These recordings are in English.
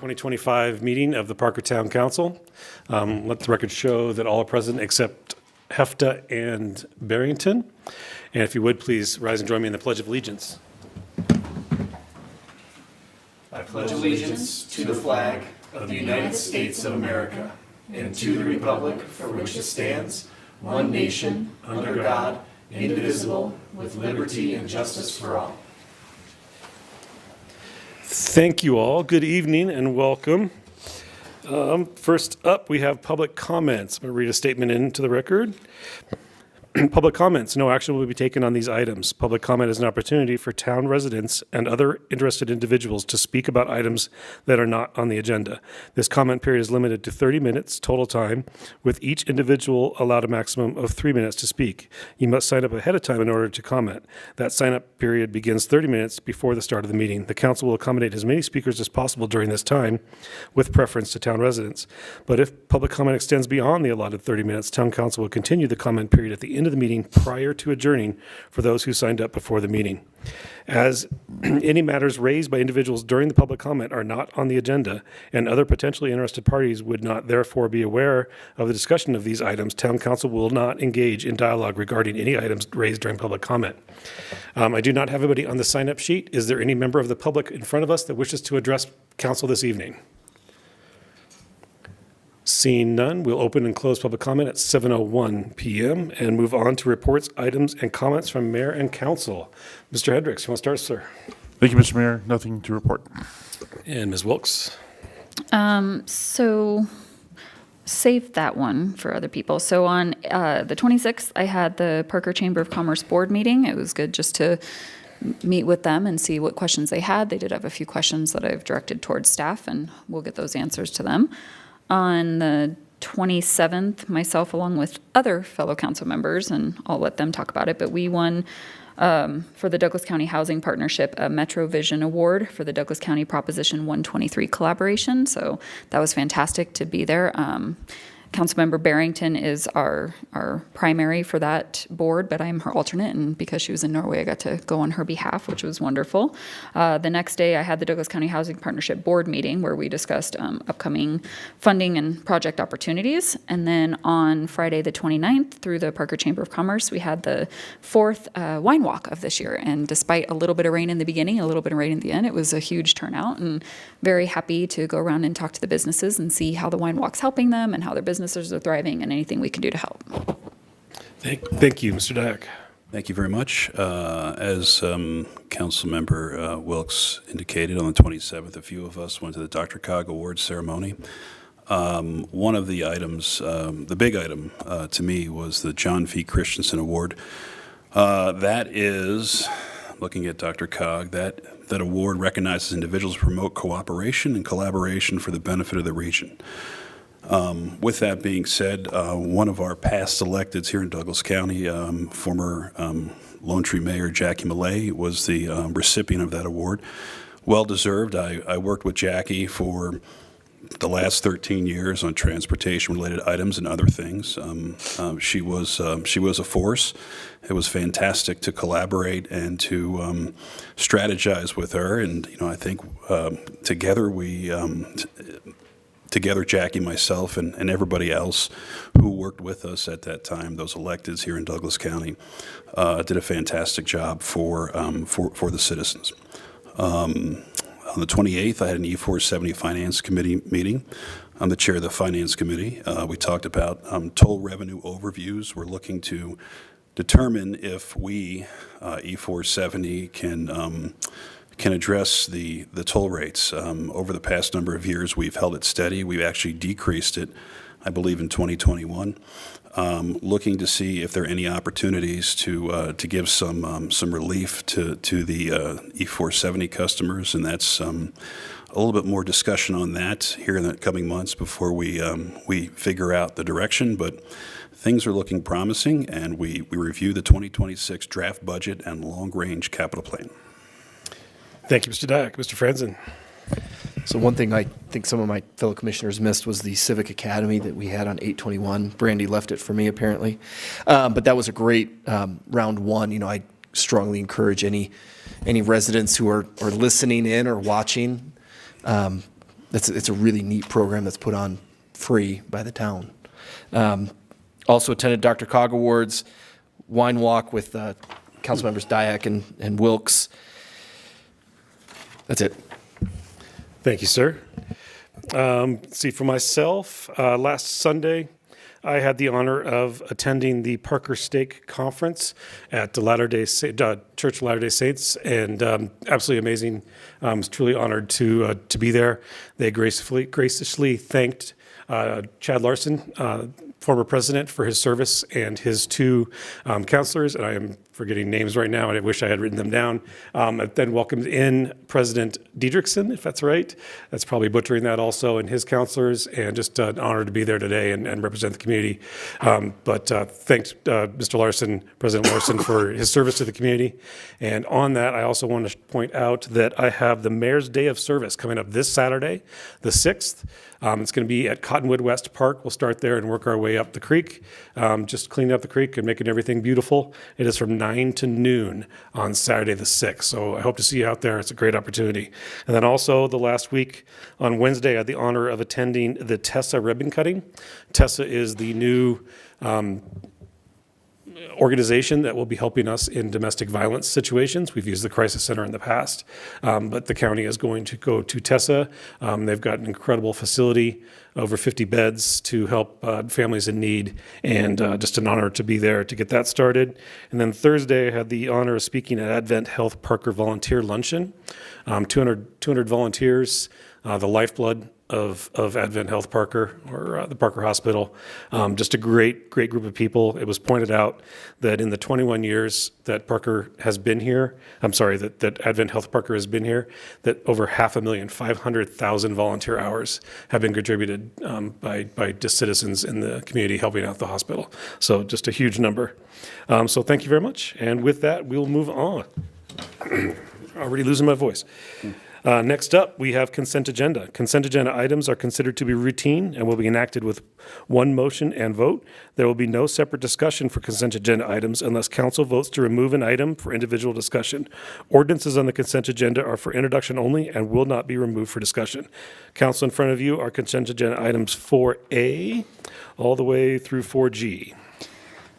2025 meeting of the Parker Town Council. Let the record show that all are present except Hefta and Barrington. And if you would, please rise and join me in the Pledge of Allegiance. I pledge allegiance to the flag of the United States of America and to the republic for which it stands, one nation, under God, indivisible, with liberty and justice for all. Thank you all. Good evening and welcome. First up, we have public comments. I'm going to read a statement into the record. Public comments. No action will be taken on these items. Public comment is an opportunity for town residents and other interested individuals to speak about items that are not on the agenda. This comment period is limited to 30 minutes total time, with each individual allowed a maximum of 3 minutes to speak. You must sign up ahead of time in order to comment. That sign-up period begins 30 minutes before the start of the meeting. The council will accommodate as many speakers as possible during this time, with preference to town residents. But if public comment extends beyond the allotted 30 minutes, town council will continue the comment period at the end of the meeting prior to adjourning for those who signed up before the meeting. As any matters raised by individuals during the public comment are not on the agenda and other potentially interested parties would not therefore be aware of the discussion of these items, town council will not engage in dialogue regarding any items raised during public comment. I do not have anybody on the sign-up sheet. Is there any member of the public in front of us that wishes to address council this evening? Seeing none, we'll open and close public comment at 7:01 p.m. and move on to reports, items, and comments from mayor and council. Mr. Hendricks, you want to start, sir? Thank you, Mr. Mayor. Nothing to report. And Ms. Wilkes? So save that one for other people. So on the 26th, I had the Parker Chamber of Commerce board meeting. It was good just to meet with them and see what questions they had. They did have a few questions that I've directed towards staff, and we'll get those answers to them. On the 27th, myself along with other fellow council members, and I'll let them talk about it, but we won for the Douglas County Housing Partnership a Metro Vision Award for the Douglas County Proposition 123 collaboration. So that was fantastic to be there. Councilmember Barrington is our primary for that board, but I'm her alternate, and because she was in Norway, I got to go on her behalf, which was wonderful. The next day, I had the Douglas County Housing Partnership board meeting where we discussed upcoming funding and project opportunities. And then on Friday the 29th, through the Parker Chamber of Commerce, we had the fourth wine walk of this year. And despite a little bit of rain in the beginning, a little bit of rain at the end, it was a huge turnout, and very happy to go around and talk to the businesses and see how the wine walk's helping them and how their businesses are thriving and anything we can do to help. Thank you, Mr. Dyack. Thank you very much. As Councilmember Wilkes indicated, on the 27th, a few of us went to the Dr. Cog Awards ceremony. One of the items, the big item to me, was the John V. Christensen Award. That is, looking at Dr. Cog, that award recognizes individuals who promote cooperation and collaboration for the benefit of the region. With that being said, one of our past electeds here in Douglas County, former Lone Tree Mayor Jackie Millay, was the recipient of that award. Well deserved. I worked with Jackie for the last 13 years on transportation-related items and other things. She was a force. It was fantastic to collaborate and to strategize with her. And I think together, Jackie, myself, and everybody else who worked with us at that time, those electeds here in Douglas County, did a fantastic job for the citizens. On the 28th, I had an E470 Finance Committee meeting. I'm the chair of the Finance Committee. We talked about toll revenue overviews. We're looking to determine if we, E470, can address the toll rates. Over the past number of years, we've held it steady. We've actually decreased it, I believe, in 2021. Looking to see if there are any opportunities to give some relief to the E470 customers, and that's a little bit more discussion on that here in the coming months before we figure out the direction. But things are looking promising, and we review the 2026 draft budget and long-range capital plan. Thank you, Mr. Dyack. Mr. Franzen. So one thing I think some of my fellow commissioners missed was the Civic Academy that we had on 8/21. Brandy left it for me, apparently. But that was a great round one. I strongly encourage any residents who are listening in or watching, it's a really neat program that's put on free by the town. Also attended Dr. Cog Awards, wine walk with council members Dyack and Wilkes. That's it. Thank you, sir. See, for myself, last Sunday, I had the honor of attending the Parker Stake Conference at the Church of Latter-day Saints, and absolutely amazing. I was truly honored to be there. They graciously thanked Chad Larson, former president, for his service, and his two counselors, and I am forgetting names right now, and I wish I had written them down. I then welcomed in President Diedrichson, if that's right. That's probably butchering that also, and his counselors, and just an honor to be there today and represent the community. But thanked Mr. Larson, President Larson, for his service to the community. And on that, I also want to point out that I have the Mayor's Day of Service coming up this Saturday, the 6th. It's going to be at Cottonwood West Park. We'll start there and work our way up the creek, just cleaning up the creek and making everything beautiful. It is from 9 to noon on Saturday the 6th. So I hope to see you out there. It's a great opportunity. And then also the last week on Wednesday, I had the honor of attending the Tessa ribbon cutting. Tessa is the new organization that will be helping us in domestic violence situations. We've used the Crisis Center in the past, but the county is going to go to Tessa. They've got an incredible facility, over 50 beds to help families in need, and just an honor to be there to get that started. And then Thursday, I had the honor of speaking at Advent Health Parker Volunteer Luncheon. 200 volunteers, the lifeblood of Advent Health Parker, or the Parker Hospital. Just a great group of people. It was pointed out that in the 21 years that Parker has been here, that Advent Health Parker has been here, that over 500,000 volunteer hours have been contributed by just citizens in the community helping out the hospital. So just a huge number. So thank you very much. And with that, we'll move on. Already losing my voice. Next up, we have consent agenda. Consent agenda items are considered to be routine and will be enacted with one motion and vote. There will be no separate discussion for consent agenda items unless council votes to remove an item for individual discussion. Ordinances on the consent agenda are for introduction only and will not be removed for discussion. Council, in front of you are consent agenda items 4A all the way through 4G.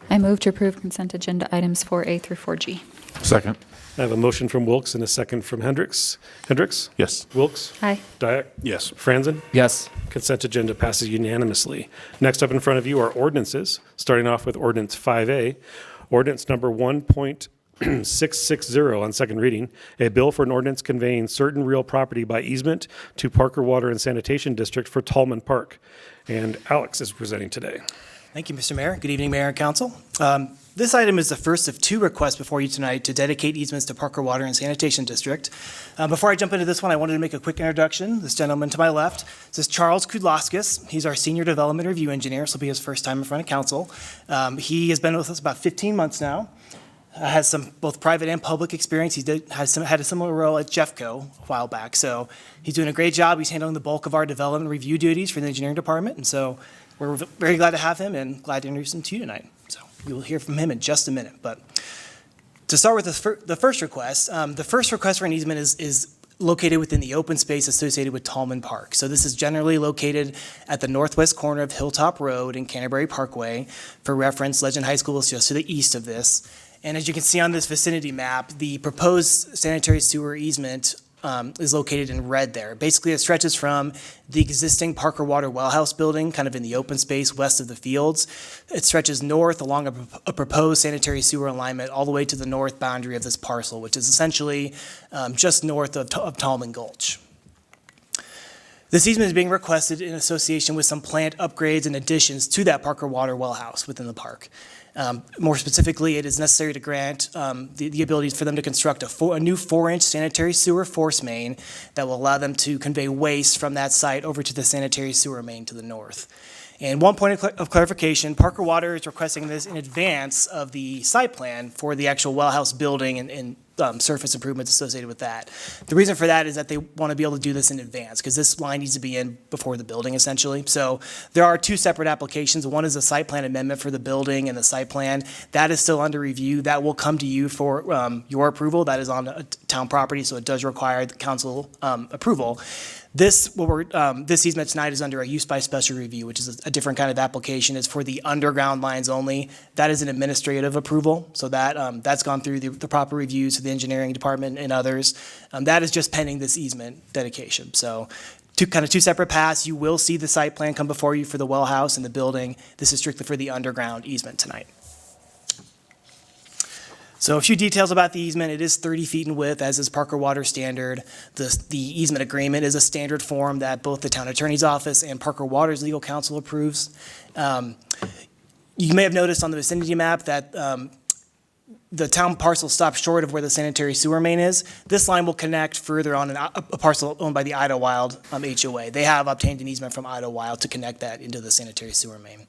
I move to approve consent agenda items 4A through 4G. Second. I have a motion from Wilkes and a second from Hendricks. Hendricks? Yes. Wilkes? Aye. Dyack? Yes. Franzen? Yes. Consent agenda passes unanimously. Next up in front of you are ordinances, starting off with ordinance 5A. Ordinance number 1.660 on second reading, a bill for an ordinance conveying certain real property by easement to Parker Water and Sanitation District for Tallman Park. And Alex is presenting today. Thank you, Mr. Mayor. Good evening, Mayor and Council. This item is the first of two requests before you tonight to dedicate easements to Parker Water and Sanitation District. Before I jump into this one, I wanted to make a quick introduction. This gentleman to my left, this is Charles Kudlaskis. He's our Senior Development Review Engineer. This will be his first time in front of Council. He has been with us about 15 months now. Has some both private and public experience. He had a similar role at Jeffco a while back. So he's doing a great job. He's handling the bulk of our development review duties for the engineering department. And so we're very glad to have him and glad to introduce him to you tonight. So we will hear from him in just a minute. But to start with the first request for an easement is located within the open space associated with Tallman Park. So this is generally located at the northwest corner of Hilltop Road and Canterbury Parkway. For reference, Legend High School is just to the east of this. And as you can see on this vicinity map, the proposed sanitary sewer easement is located in red there. Basically, it stretches from the existing Parker Water Well House building, kind of in the open space west of the fields. It stretches north along a proposed sanitary sewer alignment all the way to the north boundary of this parcel, which is essentially just north of Tallman Gulch. This easement is being requested in association with some plant upgrades and additions to that Parker Water Well House within the park. More specifically, it is necessary to grant the ability for them to construct a new 4-inch sanitary sewer force main that will allow them to convey waste from that site over to the sanitary sewer main to the north. And one point of clarification, Parker Water is requesting this in advance of the site plan for the actual well house building and surface improvements associated with that. The reason for that is that they want to be able to do this in advance because this line needs to be in before the building essentially. So there are two separate applications. One is a site plan amendment for the building and the site plan. That is still under review. That will come to you for your approval. That is on town property, so it does require the council approval. This easement tonight is under a use by special review, which is a different kind of application. It's for the underground lines only. That is an administrative approval, so that's gone through the proper reviews of the engineering department and others. That is just pending this easement dedication. So two separate paths. You will see the site plan come before you for the well house and the building. This is strictly for the underground easement tonight. So a few details about the easement. It is 30 feet in width, as is Parker Water standard. The easement agreement is a standard form that both the town attorney's office and Parker Water's legal counsel approves. You may have noticed on the vicinity map that the town parcel stops short of where the sanitary sewer main is. This line will connect further on a parcel owned by the Idlewild HOA. They have obtained an easement from Idlewild to connect that into the sanitary sewer main.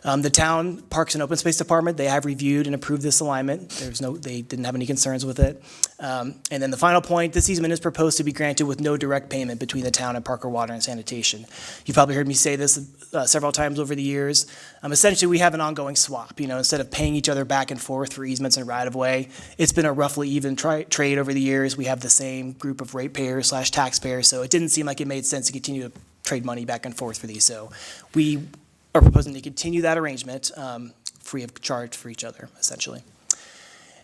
The town Parks and Open Space Department, they have reviewed and approved this alignment. They didn't have any concerns with it. And then the final point, this easement is proposed to be granted with no direct payment between the town and Parker Water and Sanitation. You've probably heard me say this several times over the years. Essentially, we have an ongoing swap. Instead of paying each other back and forth for easements and right-of-way, it's been a roughly even trade over the years. We have the same group of ratepayers/taxpayers, so it didn't seem like it made sense to continue to trade money back and forth for these. So we are proposing to continue that arrangement free of charge for each other, essentially.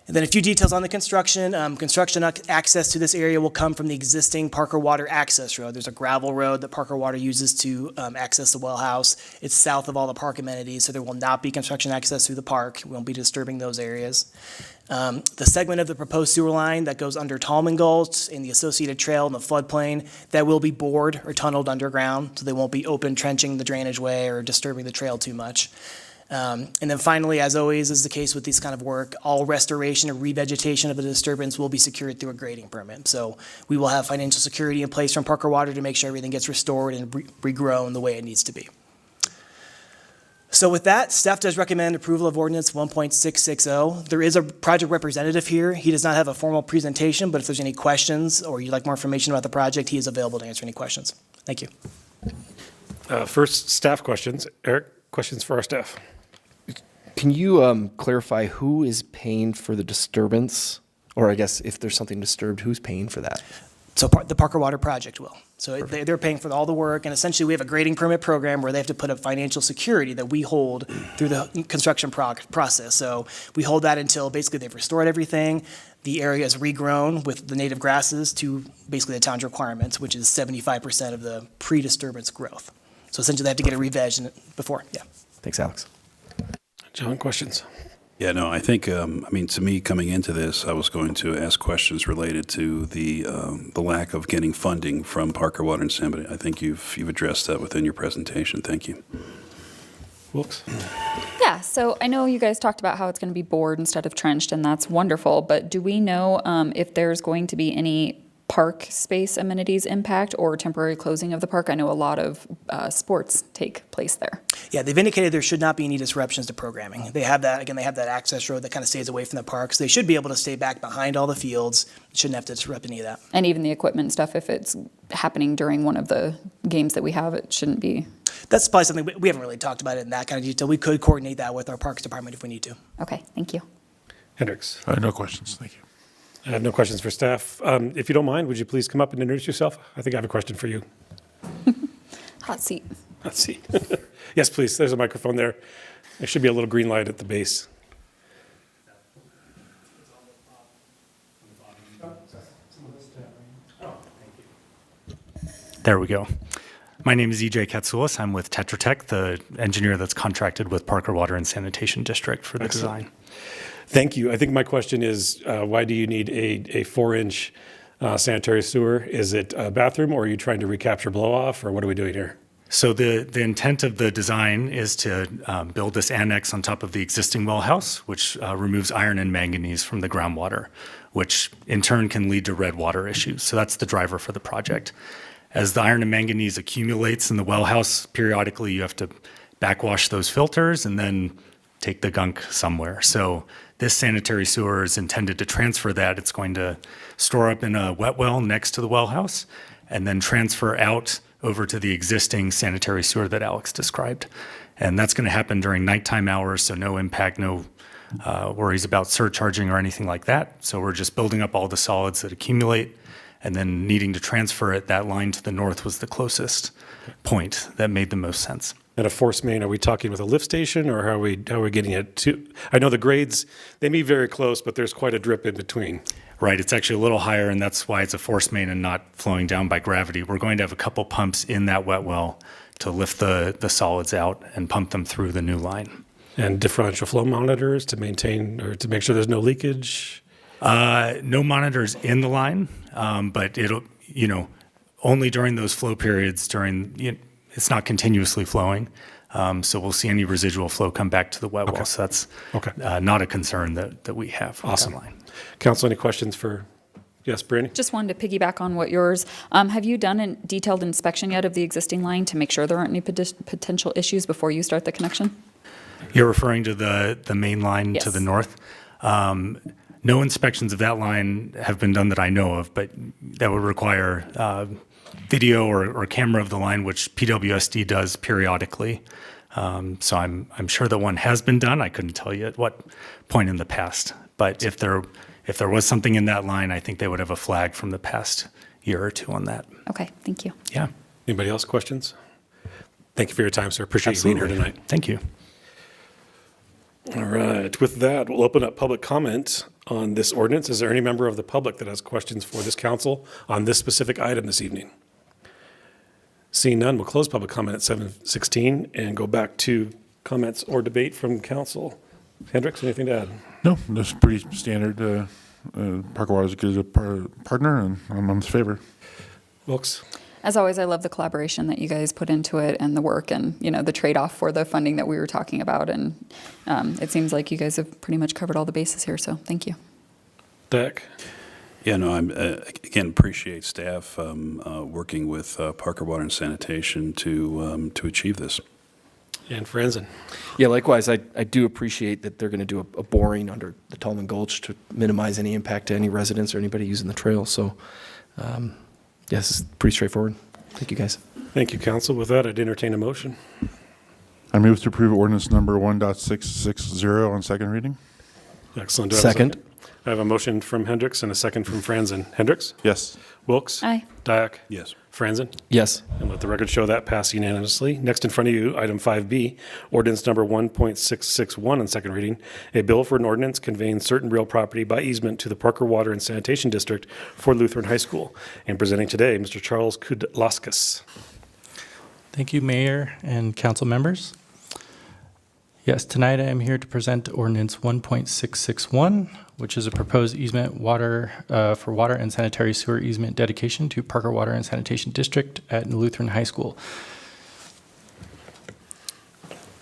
And then a few details on the construction. Construction access to this area will come from the existing Parker Water access road. There's a gravel road that Parker Water uses to access the well house. It's south of all the park amenities, so there will not be construction access through the park. We won't be disturbing those areas. The segment of the proposed sewer line that goes under Tallman Gulch and the associated trail in the floodplain, that will be bored or tunneled underground, so they won't be open trenching the drainage way or disturbing the trail too much. And then finally, as always is the case with this kind of work, all restoration or revegetation of a disturbance will be secured through a grading permit. So we will have financial security in place from Parker Water to make sure everything gets restored and regrown the way it needs to be. So with that, staff does recommend approval of ordinance 1.660. There is a project representative here. He does not have a formal presentation, but if there's any questions or you'd like more information about the project, he is available to answer any questions. Thank you. First, staff questions. Eric, questions for our staff? Can you clarify who is paying for the disturbance? Or I guess if there's something disturbed, who's paying for that? So the Parker Water Project will. So they're paying for all the work, and essentially we have a grading permit program where they have to put up financial security that we hold through the construction process. So we hold that until basically they've restored everything, the area is regrown with the native grasses to basically the town's requirements, which is 75% of the pre-disturbance growth. So essentially they have to get a re-veg before, yeah. Thanks, Alex. John, questions? Yeah, no, I think, to me, coming into this, I was going to ask questions related to the lack of getting funding from Parker Water and Sept. I think you've addressed that within your presentation. Thank you. Wilkes? Yeah, so I know you guys talked about how it's going to be bored instead of trenched, and that's wonderful, but do we know if there's going to be any park space amenities impact or temporary closing of the park? I know a lot of sports take place there. Yeah, they've indicated there should not be any disruptions to programming. They have that access road that kind of stays away from the parks. They should be able to stay back behind all the fields. Shouldn't have to disrupt any of that. And even the equipment stuff, if it's happening during one of the games that we have, it shouldn't be. That's probably something we haven't really talked about it in that kind of detail. We could coordinate that with our Parks Department if we need to. Okay, thank you. Hendricks? No questions. Thank you. I have no questions for staff. If you don't mind, would you please come up and introduce yourself? I think I have a question for you. Hot seat. Let's see. Yes, please. There's a microphone there. There should be a little green light at the base. There we go. My name is EJ Katsoulis. I'm with Tetra Tech, the engineer that's contracted with Parker Water and Sanitation District for the design. Thank you. I think my question is, why do you need a 4-inch sanitary sewer? Is it a bathroom, or are you trying to recapture blow-off, or what are we doing here? So the intent of the design is to build this annex on top of the existing well house, which removes iron and manganese from the groundwater, which in turn can lead to red water issues. So that's the driver for the project. As the iron and manganese accumulates in the well house, periodically you have to backwash those filters and then take the gunk somewhere. So this sanitary sewer is intended to transfer that. It's going to store up in a wet well next to the well house and then transfer out over to the existing sanitary sewer that Alex described. And that's going to happen during nighttime hours, so no impact, no worries about surcharging or anything like that. So we're just building up all the solids that accumulate and then needing to transfer it. That line to the north was the closest point that made the most sense. And a force main, are we talking with a lift station, or how are we getting it to? I know the grades, they may be very close, but there's quite a drip in between. Right, it's actually a little higher, and that's why it's a force main and not flowing down by gravity. We're going to have a couple pumps in that wet well to lift the solids out and pump them through the new line. And differential flow monitors to maintain or to make sure there's no leakage? No monitors in the line, but it'll, only during those flow periods it's not continuously flowing. So we'll see any residual flow come back to the wet well. So that's not a concern that we have with Awesome. that line. Council, any questions for, yes, Brandy? Just wanted to piggyback on what yours. Have you done a detailed inspection yet of the existing line to make sure there aren't any potential issues before you start the connection? You're referring to the main line to Yes. the north? No inspections of that line have been done that I know of, but that would require video or camera of the line, which PWSD does periodically. So I'm sure that one has been done. I couldn't tell you at what point in the past. But if there was something in that line, I think they would have a flag from the past year or two on that. Okay, thank you. Yeah. Anybody else questions? Thank you for your time, sir. Appreciate you being here tonight. Thank you. All right. With that, we'll open up public comment on this ordinance. Is there any member of the public that has questions for this council on this specific item this evening? Seeing none, we'll close public comment at 7:16 and go back to comments or debate from council. Hendricks, anything to add? No, that's pretty standard. Parker Water is a good partner, and I'm in favor. Wilkes? As always, I love the collaboration that you guys put into it and the work and, the trade-off for the funding that we were talking about. And it seems like you guys have pretty much covered all the bases here, so thank you. Dak? Yeah, no, I'm again appreciate staff working with Parker Water and Sanitation to achieve this. And Franzen? Yeah, likewise, I do appreciate that they're going to do a boring under the Tallman Gulch to minimize any impact to any residents or anybody using the trail. So, yes, it's pretty straightforward. Thank you, guys. Thank you, council. With that, I'd entertain a motion. I move to approve ordinance number 1.660 on second reading. Excellent. Do I have a Second. I have a motion from Hendricks and a second from Franzen. Hendricks? Yes. Wilkes? Aye. Dyak? Yes. Franzen? Yes. And let the record show that passed unanimously. Next in front of you, item 5B, ordinance number 1.661 on second reading, a bill for an ordinance conveying certain real property by easement to the Parker Water and Sanitation District for Lutheran High School. And presenting today, Mr. Charles Kudlauskas. Thank you, Mayor and council members. Yes, tonight I am here to present ordinance 1.661, which is a proposed easement for water and sanitary sewer easement dedication to Parker Water and Sanitation District at Lutheran High School.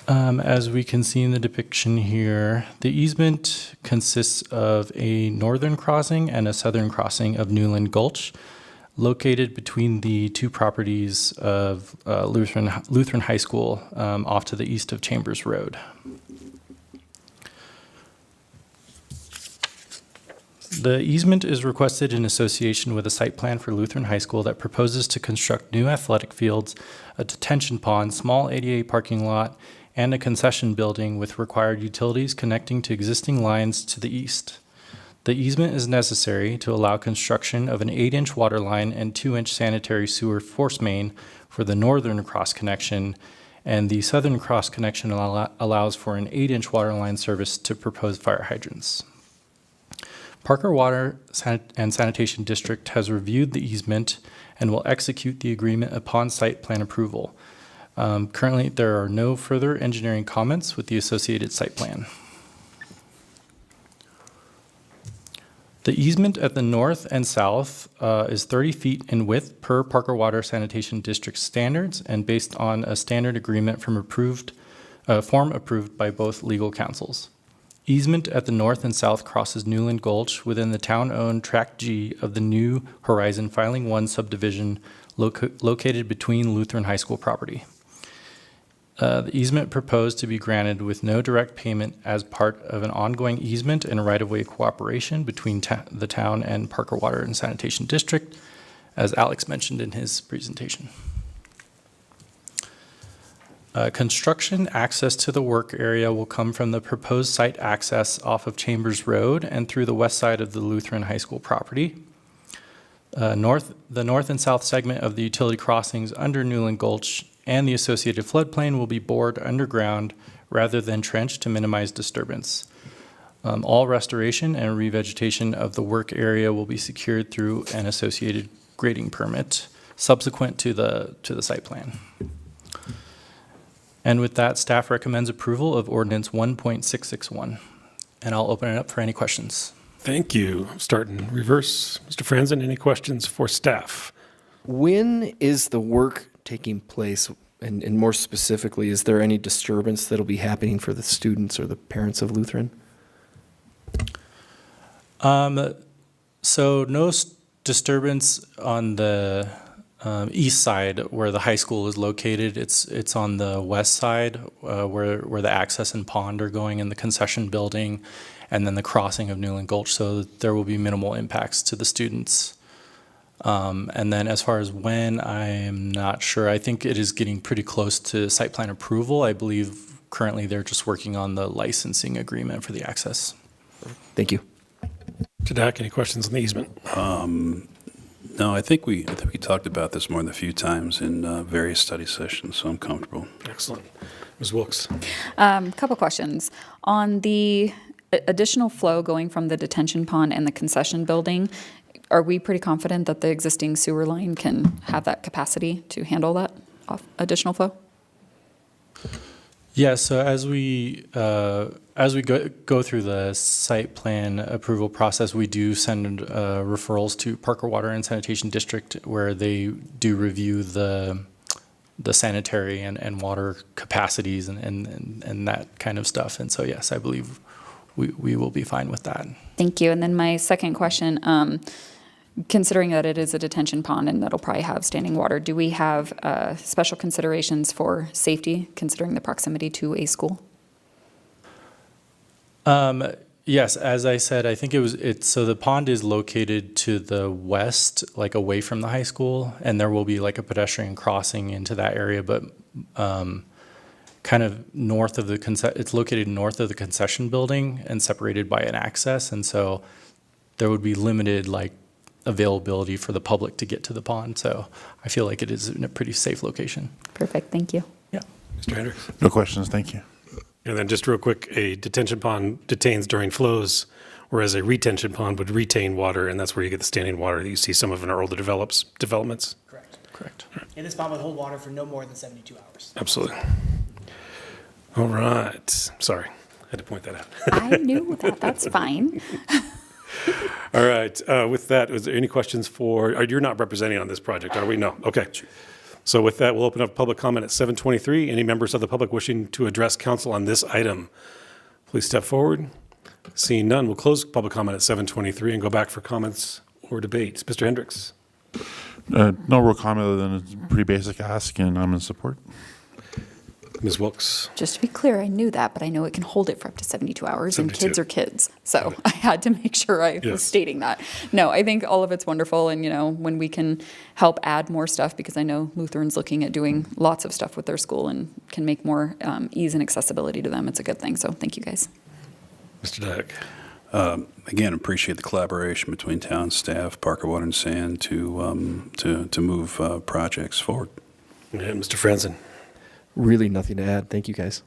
As we can see in the depiction here, the easement consists of a northern crossing and a southern crossing of Newland Gulch, located between the two properties of Lutheran High School off to the east of Chambers Road. The easement is requested in association with a site plan for Lutheran High School that proposes to construct new athletic fields, a detention pond, small ADA parking lot, and a concession building with required utilities connecting to existing lines to the east. The easement is necessary to allow construction of an 8-inch water line and 2-inch sanitary sewer force main for the northern cross connection, and the southern cross connection allows for an 8-inch water line service to proposed fire hydrants. Parker Water and Sanitation District has reviewed the easement and will execute the agreement upon site plan approval. Currently, there are no further engineering comments with the associated site plan. The easement at the north and south is 30 feet in width per Parker Water Sanitation District standards and based on a standard agreement from form approved by both legal counsels. Easement at the north and south crosses Newland Gulch within the town-owned Tract G of the New Horizon Filing 1 subdivision located between Lutheran High School property. The easement proposed to be granted with no direct payment as part of an ongoing easement and right-of-way cooperation between the town and Parker Water and Sanitation District, as Alex mentioned in his presentation. Construction access to the work area will come from the proposed site access off of Chambers Road and through the west side of the Lutheran High School property. The north and south segment of the utility crossings under Newland Gulch and the associated floodplain will be bored underground rather than trenched to minimize disturbance. All restoration and revegetation of the work area will be secured through an associated grading permit subsequent to the site plan. And with that, staff recommends approval of ordinance 1.661. And I'll open it up for any questions. Thank you. Start in reverse. Mr. Franzen, any questions for staff? When is the work taking place? And more specifically, is there any disturbance that'll be happening for the students or the parents of Lutheran? So no disturbance on the east side where the high school is located. It's on the west side where the access and pond are going in the concession building, and then the crossing of Newland Gulch. So there will be minimal impacts to the students. And then as far as when, I am not sure. I think it is getting pretty close to site plan approval. I believe currently they're just working on the licensing agreement for the access. Thank you. Jadak, any questions on the easement? No, I think we talked about this more than a few times in various study sessions, so I'm comfortable. Excellent. Ms. Wilkes? Couple questions. On the additional flow going from the detention pond and the concession building, are we pretty confident that the existing sewer line can have that capacity to handle that additional flow? Yeah, so as we go through the site plan approval process, we do send referrals to Parker Water and Sanitation District where they do review the sanitary and water capacities and that kind of stuff. And so, yes, I believe we will be fine with that. Thank you. And then my second question, considering that it is a detention pond and that'll probably have standing water, do we have special considerations for safety, considering the proximity to a school? Yes, as I said, I think so the pond is located to the west, like away from the high school, and there will be like a pedestrian crossing into that area, but kind of north of it's located north of the concession building and separated by an access, and so there would be limited like availability for the public to get to the pond. So I feel like it is in a pretty safe location. Perfect, thank you. Yeah. Mr. Hendricks? No questions, thank you. And then just real quick, a detention pond detains during flows, whereas a retention pond would retain water, and that's where you get the standing water that you see some of in our older developments. Correct. And this pond would hold water for no more than 72 hours. Absolutely. All right. Sorry, I had to point that out. I knew that, that's fine. All right. With that, is there any questions you're not representing on this project, are we? No. Okay. So with that, we'll open up public comment at 7:23. Any members of the public wishing to address council on this item, please step forward. Seeing none, we'll close public comment at 7:23 and go back for comments or debates. Mr. Hendricks? No real comment other than it's a pretty basic ask, and I'm in support. Ms. Wilkes? Just to be clear, I knew that, but I know it can hold it for up to 72 hours, 72. and kids are kids. So I had to make sure I Yes. was stating that. No, I think all of it's wonderful, and, when we can help add more stuff, because I know Lutheran's looking at doing lots of stuff with their school and can make more ease and accessibility to them, it's a good thing. So thank you, guys. Mr. Dyak? Again, appreciate the collaboration between town staff, Parker Water and Sand to move projects forward. And Mr. Franzen? Really nothing to add. Thank you, guys.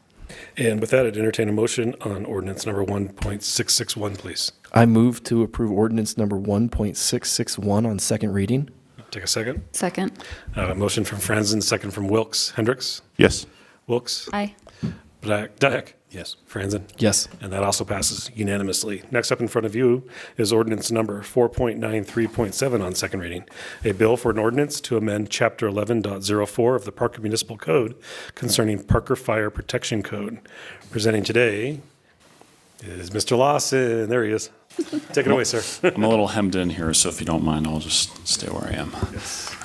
And with that, I'd entertain a motion on ordinance number 1.661, please. I move to approve ordinance number 1.661 on second reading. Take a second. Second. A motion from Franzen, second from Wilkes. Hendricks? Yes. Wilkes? Aye. Dyak? Yes. Franzen? Yes. And that also passes unanimously. Next up in front of you is ordinance number 4.93.7 on second reading. A bill for an ordinance to amend Chapter 11.04 of the Parker Municipal Code concerning Parker Fire Protection Code. Presenting today is Mr. Lawson. There he is. Take it away, sir. I'm a little hemmed in here, so if you don't mind, I'll just stay where I am. All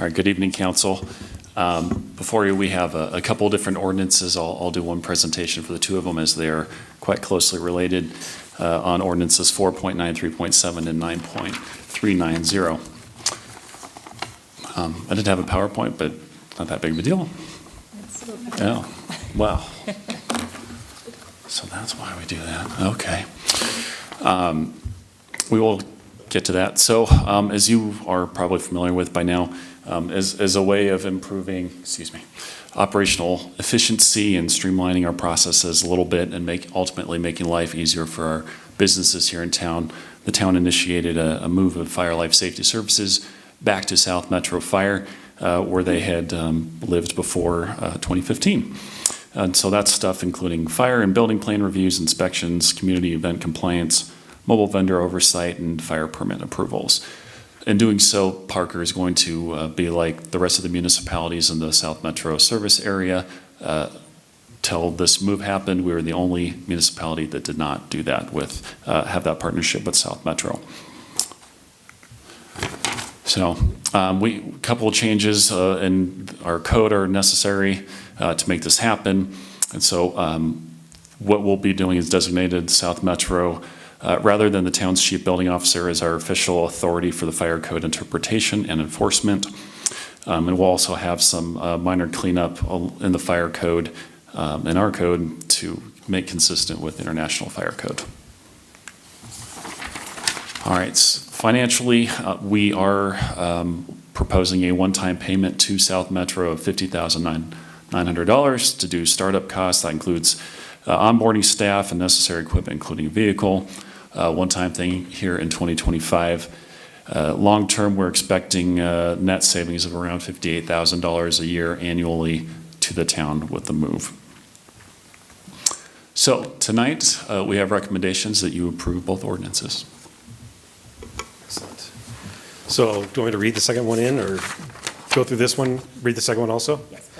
right, good evening, council. Before you, we have a couple different ordinances. I'll do one presentation for the two of them as they're quite closely related on ordinances 4.93.7 and 9.390. I did have a PowerPoint, but not that big of a deal. Yeah. Well, so that's why we do that. Okay. We will get to that. So as you are probably familiar with by now, as a way of improving, operational efficiency and streamlining our processes a little bit and ultimately making life easier for our businesses here in town, the town initiated a move of Fire Life Safety Services back to South Metro Fire, where they had lived before 2015. And so that's stuff including fire and building plan reviews, inspections, community event compliance, mobile vendor oversight, and fire permit approvals. In doing so, Parker is going to be like the rest of the municipalities in the South Metro service area. Till this move happened, we were the only municipality that did not do that have that partnership with South Metro. So a couple of changes in our code are necessary to make this happen. And so what we'll be doing is designated South Metro rather than the town's chief building officer as our official authority for the fire code interpretation and enforcement. And we'll also have some minor cleanup in the fire code, in our code, to make consistent with International Fire Code. All right, financially, we are proposing a one-time payment to South Metro of $50,900 to do startup costs. That includes onboarding staff and necessary equipment, including a vehicle. One-time thing here in 2025. Long-term, we're expecting net savings of around $58,000 a year annually to the town with the move. So tonight, we have recommendations that you approve both ordinances. Excellent. So do you want me to read the second one in or go through this one, read the second one also? Yes.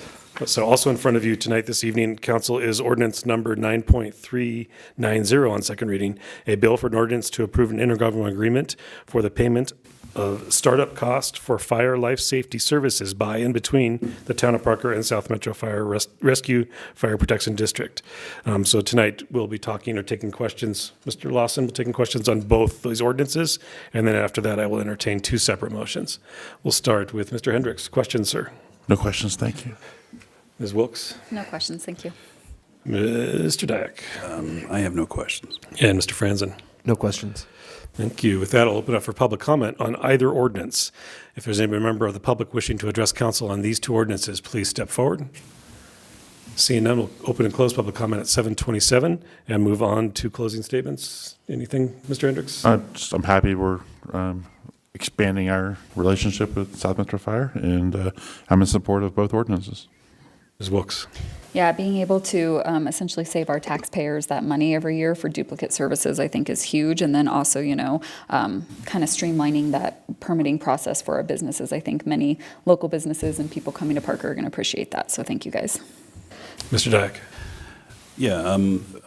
So also in front of you tonight, this evening, council, is ordinance number 9.390 on second reading, a bill for an ordinance to approve an intergovernmental agreement for the payment of startup cost for fire life safety services by and between the town of Parker and South Metro Fire Rescue Fire Protection District. So tonight we'll be talking or taking questions. Mr. Lawson will be taking questions on both these ordinances, and then after that I will entertain two separate motions. We'll start with Mr. Hendricks. Questions, sir? No questions, thank you. Ms. Wilkes? No questions, thank you. Mr. Dyak? I have no questions. And Mr. Franzen? No questions. Thank you. With that, I'll open up for public comment on either ordinance. If there's any member of the public wishing to address council on these two ordinances, please step forward. Seeing none, we'll open and close public comment at 7:27 and move on to closing statements. Anything, Mr. Hendricks? I'm happy we're expanding our relationship with South Metro Fire, and I'm in support of both ordinances. Ms. Wilkes? Yeah, being able to essentially save our taxpayers that money every year for duplicate services, I think, is huge. And then also, kind of streamlining that permitting process for our businesses. I think many local businesses and people coming to Parker are going to appreciate that. So thank you, guys. Mr. Dyak? Yeah,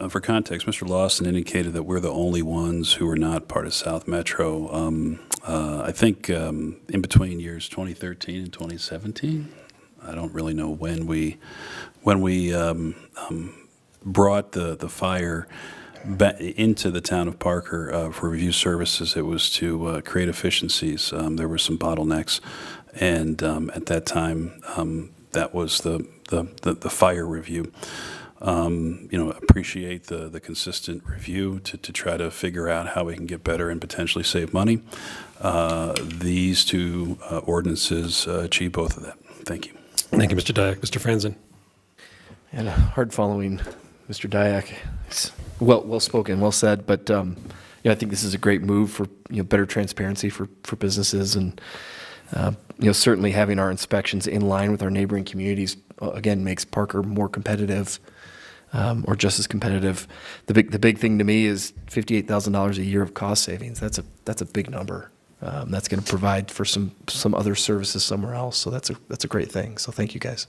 for context, Mr. Lawson indicated that we're the only ones who are not part of South Metro. I think in between years 2013 and 2017, I don't really know when we brought the fire into the town of Parker for review services. It was to create efficiencies. There were some bottlenecks, and at that time, that was the fire review. Appreciate the consistent review to try to figure out how we can get better and potentially save money. These two ordinances achieve both of that. Thank you. Thank you, Mr. Dyak. Mr. Franzen? And hard following Mr. Dyak. It's well spoken, well said. But I think this is a great move for better transparency for businesses, and certainly having our inspections in line with our neighboring communities again makes Parker more competitive, or just as competitive. The big thing to me is $58,000 a year of cost savings. That's a big number. That's going to provide for some other services somewhere else. So that's a great thing. So thank you, guys.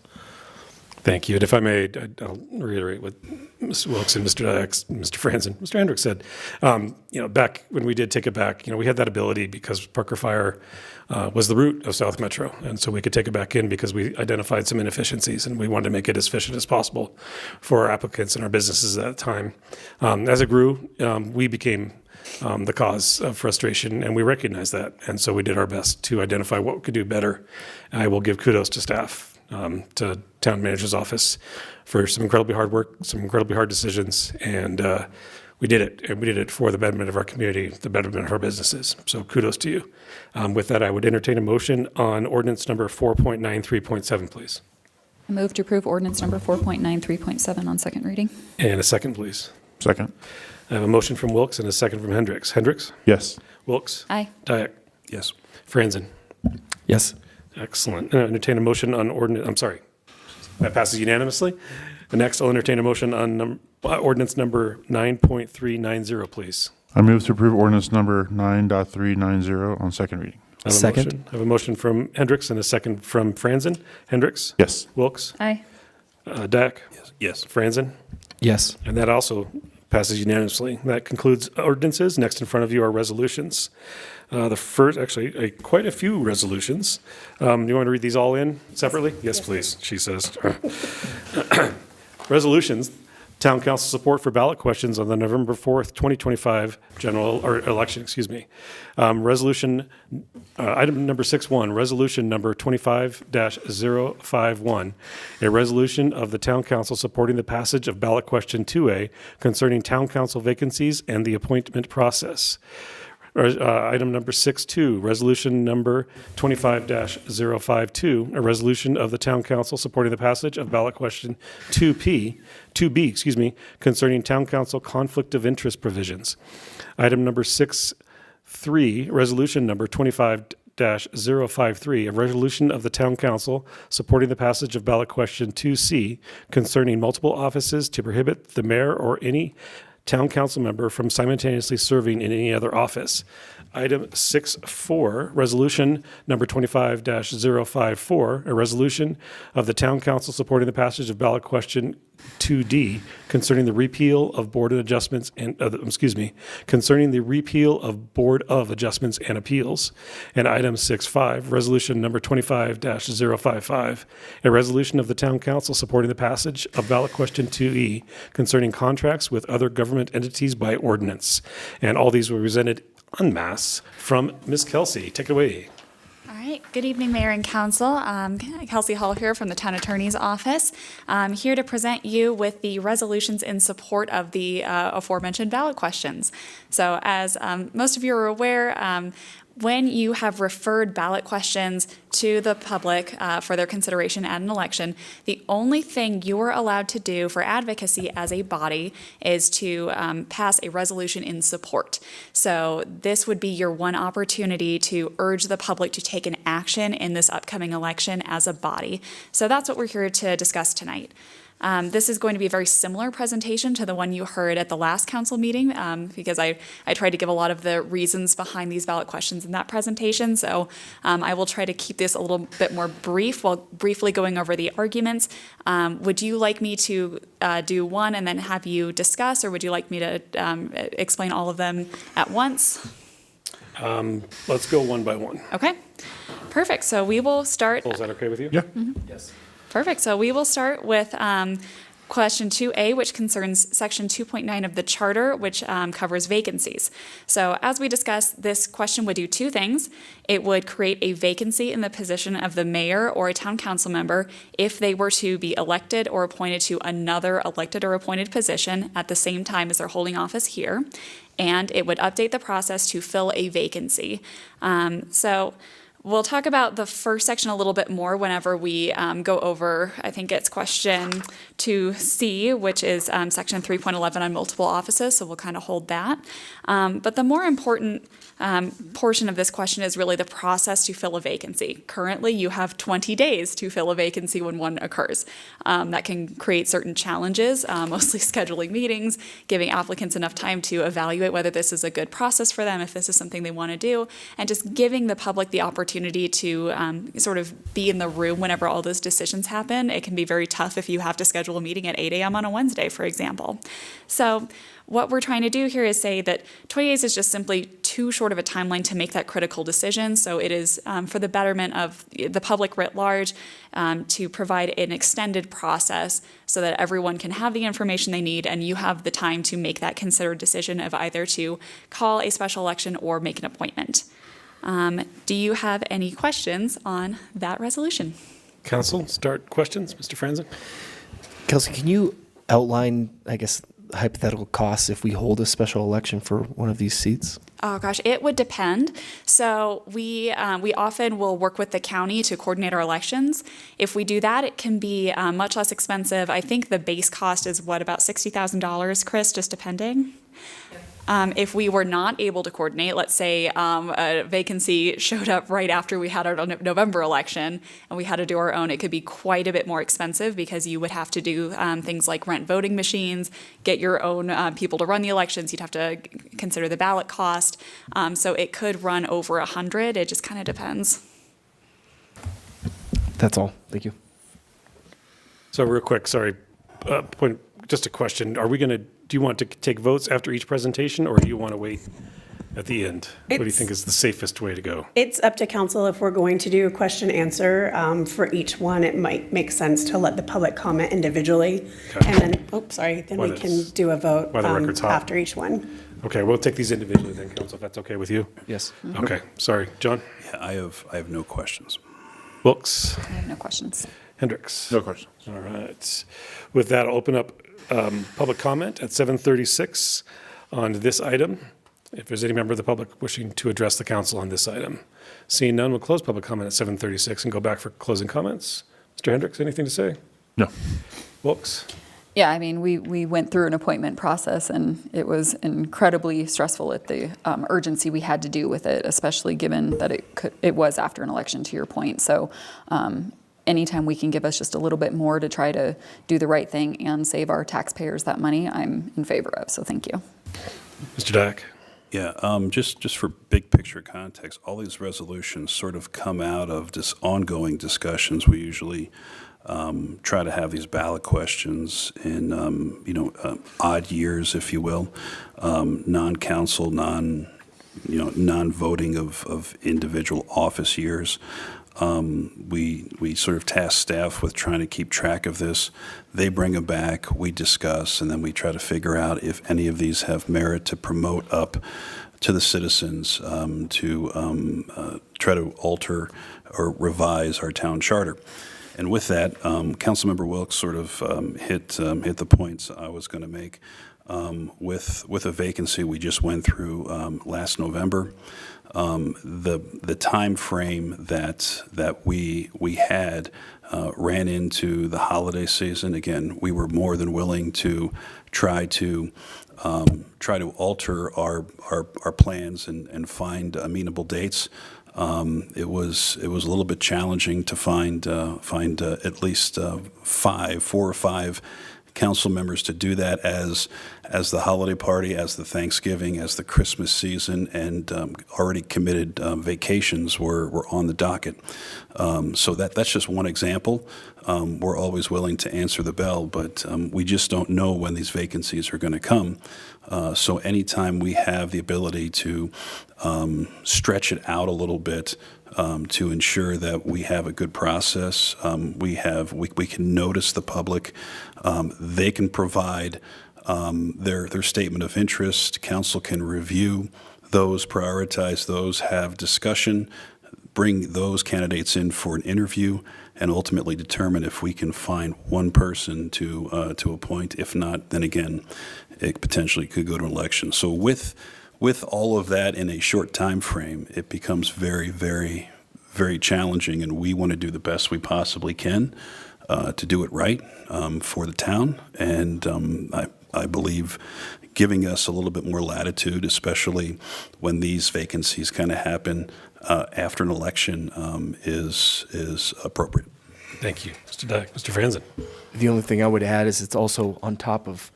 Thank you. And if I may, I'll reiterate what Ms. Wilkes and Mr. Dyak, Mr. Franzen, Mr. Hendricks said. Back when we did take it back, we had that ability because Parker Fire was the root of South Metro. And so we could take it back in because we identified some inefficiencies and we wanted to make it as efficient as possible for our applicants and our businesses at that time. As it grew, we became the cause of frustration, and we recognized that. And so we did our best to identify what we could do better. I will give kudos to staff to town manager's office for some incredibly hard work, some incredibly hard decisions, and we did it. And we did it for the betterment of our community, the betterment of our businesses. So kudos to you. With that, I would entertain a motion on ordinance number 4.93.7, please. I move to approve ordinance number 4.93.7 on second reading. And a second, please. Second. I have a motion from Wilks and a second from Hendricks. Hendricks? Yes. Wilks? Aye. Dyak? Yes. Franzen? Yes. Excellent. Entertain a motion on ordinance, I'm sorry, that passes unanimously. Next, I'll entertain a motion on ordinance number 9.390, please. I move to approve ordinance number 9.390 on second reading. I have a Second. motion. I have a motion from Hendricks and a second from Franzen. Hendricks? Yes. Wilks? Aye. Dyak? Yes. Franzen? Yes. And that also passes unanimously. That concludes ordinances. Next in front of you are resolutions. The first, actually, quite a few resolutions. You want to read these all in separately? Yes, please, she says. Resolutions. Town Council support for ballot questions on the November 4th, 2025 general, or election, excuse me. Resolution, item number 6.1, resolution number 25-051, a resolution of the Town Council supporting the passage of ballot question 2A concerning Town Council vacancies and the appointment process. Item number 6.2, resolution number 25-052, a resolution of the Town Council supporting the passage of ballot question 2B, concerning Town Council conflict of interest provisions. Item number 6.3, resolution number 25-053, a resolution of the Town Council supporting the passage of ballot question 2C concerning multiple offices to prohibit the mayor or any town council member from simultaneously serving in any other office. Item 6.4, resolution number 25-054, a resolution of the town council supporting the passage of ballot question 2D concerning the repeal of Board of Adjustments and, concerning the repeal of Board of Adjustments and Appeals. And item 6.5, resolution number 25-055, a resolution of the town council supporting the passage of ballot question 2E concerning contracts with other government entities by ordinance. And all these were presented en masse from Ms. Kelsey. Take it away. All right. Good evening, Mayor and Council. Kelsey Hall here from the Town Attorney's Office. I'm here to present you with the resolutions in support of the aforementioned ballot questions. So as most of you are aware, when you have referred ballot questions to the public for their consideration at an election, the only thing you are allowed to do for advocacy as a body is to pass a resolution in support. So this would be your one opportunity to urge the public to take an action in this upcoming election as a body. So that's what we're here to discuss tonight. This is going to be a very similar presentation to the one you heard at the last council meeting because I tried to give a lot of the reasons behind these ballot questions in that presentation. So I will try to keep this a little bit more brief while briefly going over the arguments. Would you like me to do one and then have you discuss, or would you like me to explain all of them at once? Let's go one by one. Okay, perfect. So we will start. Is that okay with you? Yeah. Yes. Perfect. So we will start with question 2A, which concerns section 2.9 of the charter, which covers vacancies. So as we discussed, this question would do two things. It would create a vacancy in the position of the mayor or a town council member if they were to be elected or appointed to another elected or appointed position at the same time as they're holding office here. And it would update the process to fill a vacancy. We'll talk about the first section a little bit more whenever we go over, I think it's question 2C, which is section 3.11 on multiple offices, so we'll kind of hold that. But the more important portion of this question is really the process to fill a vacancy. Currently, you have 20 days to fill a vacancy when one occurs. That can create certain challenges, mostly scheduling meetings, giving applicants enough time to evaluate whether this is a good process for them, if this is something they want to do, and just giving the public the opportunity to sort of be in the room whenever all those decisions happen. It can be very tough if you have to schedule a meeting at 8 a.m. on a Wednesday, for example. So what we're trying to do here is say that 20 days is just simply too short of a timeline to make that critical decision. So it is for the betterment of the public writ large to provide an extended process so that everyone can have the information they need and you have the time to make that considered decision of either to call a special election or make an appointment. Do you have any questions on that resolution? Council, start questions. Mr. Franzen? Kelsey, can you outline, I guess, hypothetical costs if we hold a special election for one of these seats? Oh gosh, it would depend. So we often will work with the county to coordinate our elections. If we do that, it can be much less expensive. I think the base cost is about $60,000, Chris, just depending. If we were not able to coordinate, let's say a vacancy showed up right after we had our November election and we had to do our own, it could be quite a bit more expensive because you would have to do things like rent voting machines, get your own people to run the elections. You'd have to consider the ballot cost. So it could run over 100. It just kind of depends. That's all. Thank you. So real quick, sorry, just a question. Do you want to take votes after each presentation, or do you want to wait at the end? What do you think is the safest way to go? It's up to council. If we're going to do a question answer for each one, it might make sense to let the public comment individually. Okay. And then, then While we can do a vote while the record's hot. after each one. Okay, we'll take these individually then, Council, if that's okay with you. Yes. Okay, sorry. John? Yeah, I have no questions. Wilkes? I have no questions. Hendricks? No questions. All right. With that, I'll open up public comment at 7:36 on this item. If there's any member of the public wishing to address the council on this item. Seeing none, we'll close public comment at 7:36 and go back for closing comments. Mr. Hendricks, anything to say? No. Wilkes? Yeah, I mean, we went through an appointment process, and it was incredibly stressful at the urgency we had to do with it, especially given that it was after an election, to your point. So anytime we can give us just a little bit more to try to do the right thing and save our taxpayers that money, I'm in favor of. So thank you. Mr. Dak? Yeah, just for big picture context, all these resolutions sort of come out of this ongoing discussions. We usually try to have these ballot questions in, odd years, if you will, non-council, non-voting of individual office years. We sort of task staff with trying to keep track of this. They bring them back, we discuss, and then we try to figure out if any of these have merit to promote up to the citizens to try to alter or revise our town charter. And with that, Councilmember Wilkes sort of hit the points I was going to make. With a vacancy we just went through last November, the time frame that we had ran into the holiday season. Again, we were more than willing to try to alter our plans and find amenable dates. It was a little bit challenging to find at least 4 or 5 council members to do that as the holiday party, as the Thanksgiving, as the Christmas season, and already committed vacations were on the docket. So that's just one example. We're always willing to answer the bell, but we just don't know when these vacancies are going to come. So anytime we have the ability to stretch it out a little bit to ensure that we have a good process, we can notice the public, they can provide their statement of interest, council can review those, prioritize those, have discussion, bring those candidates in for an interview, and ultimately determine if we can find one person to appoint. If not, then again, it potentially could go to an election. So with all of that in a short time frame, it becomes very, very, very challenging, and we want to do the best we possibly can to do it right for the town. And I believe giving us a little bit more latitude, especially when these vacancies kind of happen after an election, is appropriate. Thank you. Mr. Dak. Mr. Franzen? The only thing I would add is it's also on top of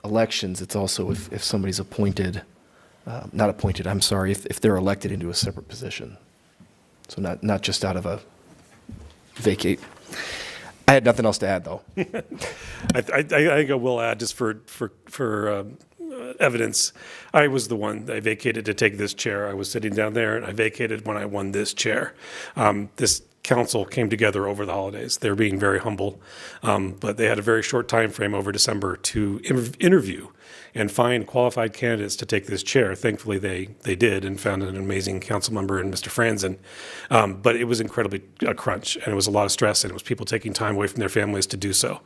elections. It's also if somebody's appointed, not appointed, I'm sorry, if they're elected into a separate position. So not just out of a vacate. I had nothing else to add, though. I think I will add, just for evidence, I was the one that I vacated to take this chair. I was sitting down there, and I vacated when I won this chair. This council came together over the holidays. They were being very humble, but they had a very short time frame over December to interview and find qualified candidates to take this chair. Thankfully, they did and found an amazing council member in Mr. Franzen. But it was incredibly a crunch, and it was a lot of stress, and it was people taking time away from their families to do so.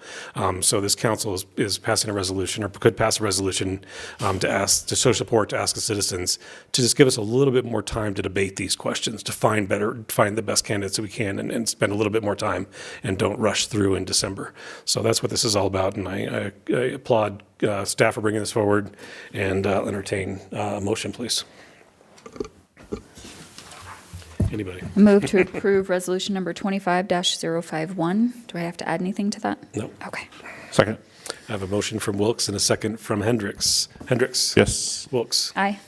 So this council is passing a resolution, or could pass a resolution, to show support, to ask the citizens to just give us a little bit more time to debate these questions, to find the best candidates that we can, and spend a little bit more time, and don't rush through in December. So that's what this is all about, and I applaud staff for bringing this forward, and entertain a motion, please. Anybody? Move to approve resolution number 25-051. Do I have to add anything to that? No. Okay. Second. I have a motion from Wilks and a second from Hendricks. Hendricks? Yes. Wilks? Aye.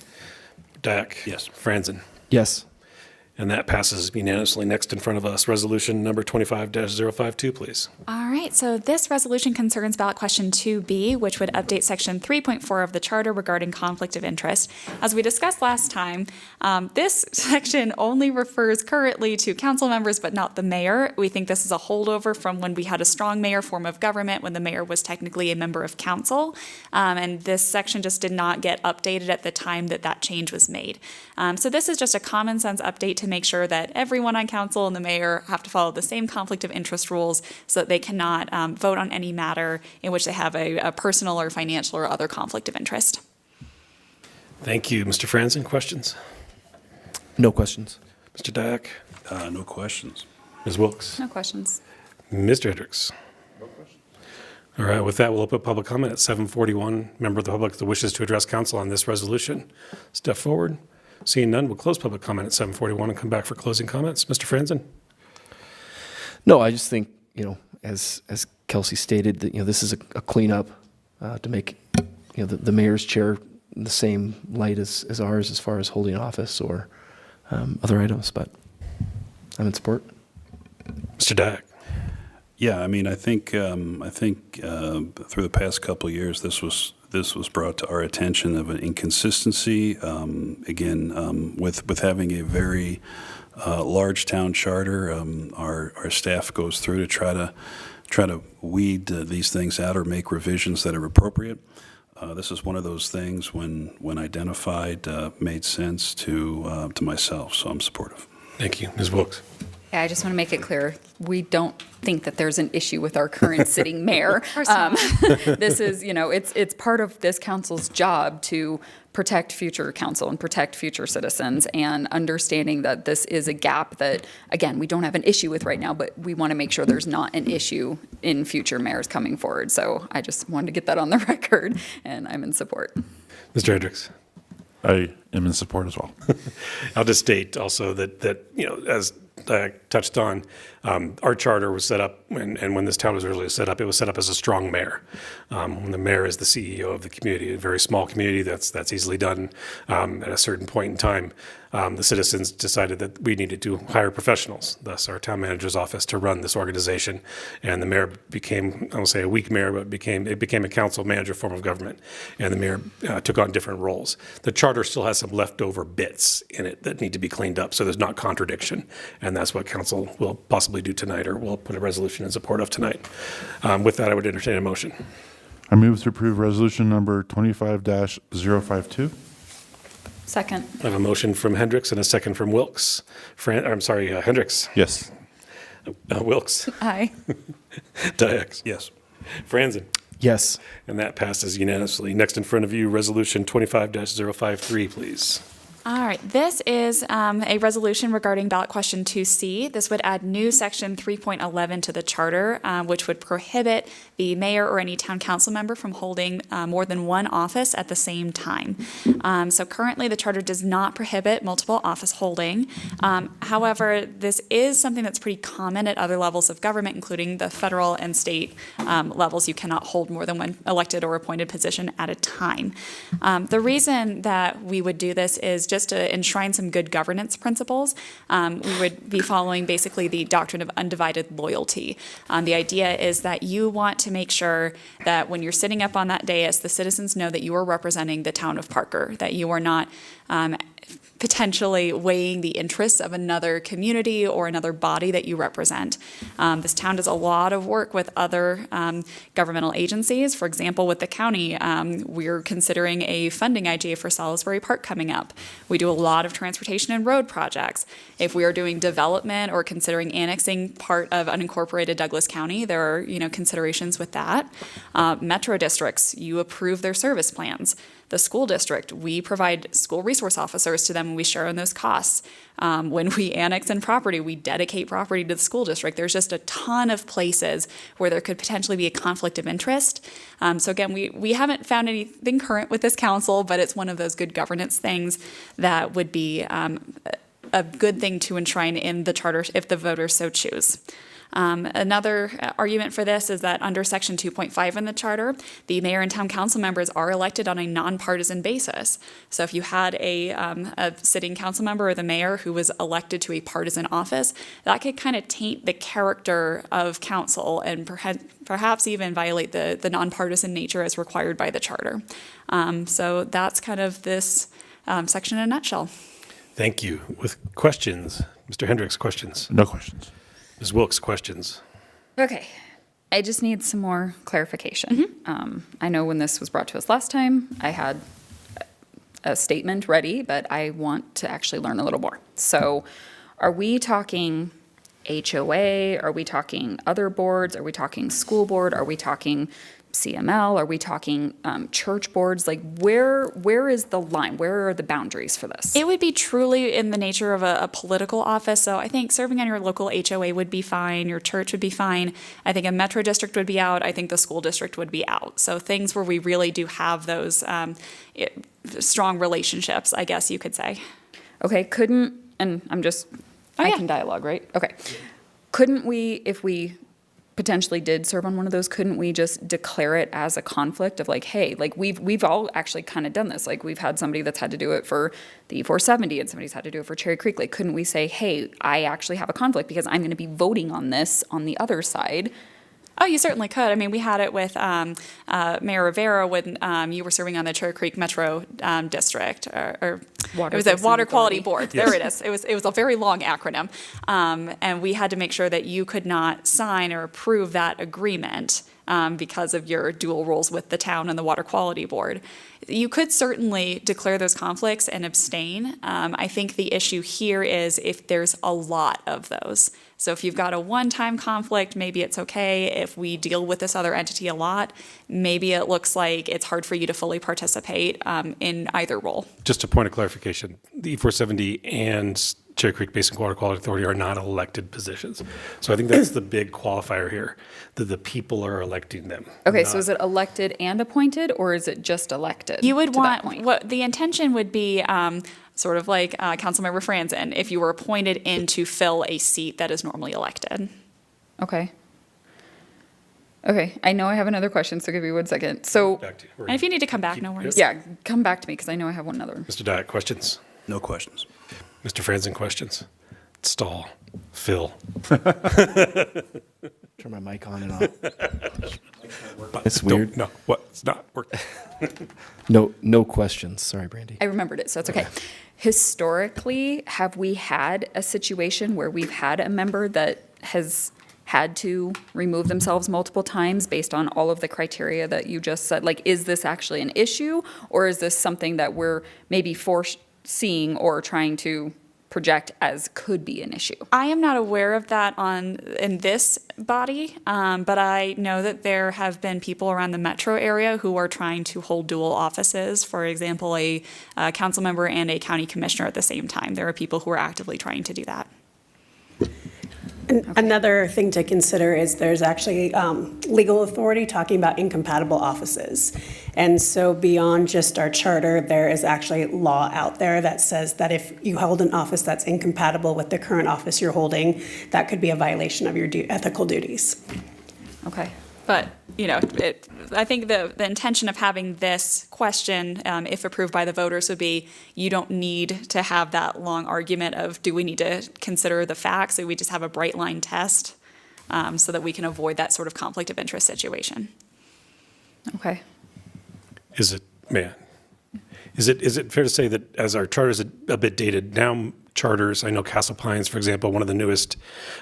Dyak? Yes. Franzen? Yes. And that passes unanimously. Next in front of us, resolution number 25-052, please. All right, so this resolution concerns ballot question 2B, which would update section 3.4 of the charter regarding conflict of interest. As we discussed last time, this section only refers currently to council members, but not the mayor. We think this is a holdover from when we had a strong mayor form of government, when the mayor was technically a member of council. And this section just did not get updated at the time that change was made. So this is just a common sense update to make sure that everyone on council and the mayor have to follow the same conflict of interest rules, so that they cannot vote on any matter in which they have a personal or financial or other conflict of interest. Thank you. Mr. Franzen, questions? No questions. Mr. Dyak? No questions. Ms. Wilks? No questions. Mr. Hendricks? No questions. All right, with that, we'll open public comment at 7:41. Member of the public that wishes to address council on this resolution, step forward. Seeing none, we'll close public comment at 7:41 and come back for closing comments. Mr. Franzen? No, I just think, as Kelsey stated, that, this is a cleanup to make, the mayor's chair in the same light as ours as far as holding office or other items, but I'm in support. Mr. Dyak? Yeah, I mean, I think through the past couple of years, this was brought to our attention of an inconsistency. With having a very large town charter, our staff goes through to try to weed these things out or make revisions that are appropriate. This is one of those things when identified made sense to myself, so I'm supportive. Thank you. Ms. Wilks? Yeah, I just want to make it clear, we don't think that there's an issue with our current sitting mayor. This is, it's part of this council's job to protect future council and protect future citizens, and understanding that this is a gap that, again, we don't have an issue with right now, but we want to make sure there's not an issue in future mayors coming forward. So I just wanted to get that on the record, and I'm in support. Mr. Hendricks? I am in support as well. I'll just state also that as I touched on, our charter was set up, and when this town was originally set up, it was set up as a strong mayor. When the mayor is the CEO of the community, a very small community, that's easily done at a certain point in time. The citizens decided that we needed to hire professionals, thus our town manager's office, to run this organization. And the mayor became, I won't say a weak mayor, but it became a council manager form of government. And the mayor took on different roles. The charter still has some leftover bits in it that need to be cleaned up, so there's not contradiction. And that's what council will possibly do tonight, or will put a resolution in support of tonight. With that, I would entertain a motion. I move to approve resolution number 25-052. Second. I have a motion from Hendricks and a second from Wilks. Hendricks. Yes. Wilks. Aye. Dyak. Yes. Franzen. Yes. And that passes unanimously. Next in front of you, resolution 25-053, please. All right, this is a resolution regarding ballot question 2C. This would add new section 3.11 to the charter, which would prohibit the mayor or any town council member from holding more than one office at the same time. So currently, the charter does not prohibit multiple office holding. However, this is something that's pretty common at other levels of government, including the federal and state levels. You cannot hold more than one elected or appointed position at a time. The reason that we would do this is just to enshrine some good governance principles. We would be following basically the doctrine of undivided loyalty. The idea is that you want to make sure that when you're sitting up on that dais, the citizens know that you are representing the town of Parker, that you are not potentially weighing the interests of another community or another body that you represent. This town does a lot of work with other governmental agencies. For example, with the county, we're considering a funding IGA for Salisbury Park coming up. We do a lot of transportation and road projects. If we are doing development or considering annexing part of unincorporated Douglas County, there are considerations with that. Metro districts, you approve their service plans. The school district, we provide school resource officers to them and we share in those costs. When we annex in property, we dedicate property to the school district. There's just a ton of places where there could potentially be a conflict of interest. So again, we haven't found anything current with this council, but it's one of those good governance things that would be a good thing to enshrine in the charter if the voters so choose. Another argument for this is that under Section 2.5 in the charter, the mayor and town council members are elected on a nonpartisan basis. So if you had a sitting council member or the mayor who was elected to a partisan office, that could kind of taint the character of council and perhaps even violate the nonpartisan nature as required by the charter. So that's kind of this section in a nutshell. Thank you. With questions, Mr. Hendricks, questions? No questions. Ms. Wilkes, questions? Okay, I just need some more clarification. I know when this was brought to us last time, I had a statement ready, but I want to actually learn a little more. So are we talking HOA? Are we talking other boards? Are we talking school board? Are we talking CML? Are we talking church boards? Like where is the line? Where are the boundaries for this? It would be truly in the nature of a political office. So I think serving on your local HOA would be fine. Your church would be fine. I think a metro district would be out. I think the school district would be out. So things where we really do have those strong relationships, I guess you could say. Okay, and I can dialogue, right? Okay. Couldn't we, if we potentially did serve on one of those, couldn't we just declare it as a conflict of like, hey, like we've all actually kind of done this. Like we've had somebody that's had to do it for the E470 and somebody's had to do it for Cherry Creek. Like, couldn't we say, hey, I actually have a conflict because I'm going to be voting on this on the other side? Oh, you certainly could. I mean, we had it with Mayor Rivera when you were serving on the Cherry Creek Metro District, or it was a Water Quality Board. There it is. It was a very long acronym, and we had to make sure that you could not sign or approve that agreement because of your dual roles with the town and the Water Quality Board. You could certainly declare those conflicts and abstain. I think the issue here is if there's a lot of those. So if you've got a one-time conflict, maybe it's okay. If we deal with this other entity a lot, maybe it looks like it's hard for you to fully participate in either role. Just a point of clarification, the E470 and Cherry Creek Basin Water Quality Authority are not elected positions. So I think that's the big qualifier here, that the people are electing them. Okay, so is it elected and appointed, or is it just elected? You would want, what the intention would be, sort of like Councilmember Franzen, if you were appointed in to fill a seat that is normally elected. Okay. Okay, I know I have another question, so give me 1 second. So, Back to you. And if you need to come back, no worries. yeah, come back to me, because I know I have one other. Mr. Dyack, questions? No questions. Mr. Franzen, questions? Stall. Phil. Turn my mic on and off. It's weird. No, what? It's not working. No questions. Sorry, Brandy. I remembered it, so it's okay. Historically, have we had a situation where we've had a member that has had to remove themselves multiple times based on all of the criteria that you just said? Like, is this actually an issue, or is this something that we're maybe foreseeing or trying to project as could be an issue? I am not aware of that in this body, but I know that there have been people around the metro area who are trying to hold dual offices. For example, a council member and a county commissioner at the same time. There are people who are actively trying to do that. And another thing to consider is there's actually legal authority talking about incompatible offices. And so beyond just our charter, there is actually law out there that says that if you hold an office that's incompatible with the current office you're holding, that could be a violation of your ethical duties. Okay. But, I think the intention of having this question, if approved by the voters, would be you don't need to have that long argument of do we need to consider the facts, so we just have a bright line test so that we can avoid that sort of conflict of interest situation. Okay. Is it, man, Is it fair to say that as our charter is a bit dated now, charters, I know Castle Pines, for example, one of the newest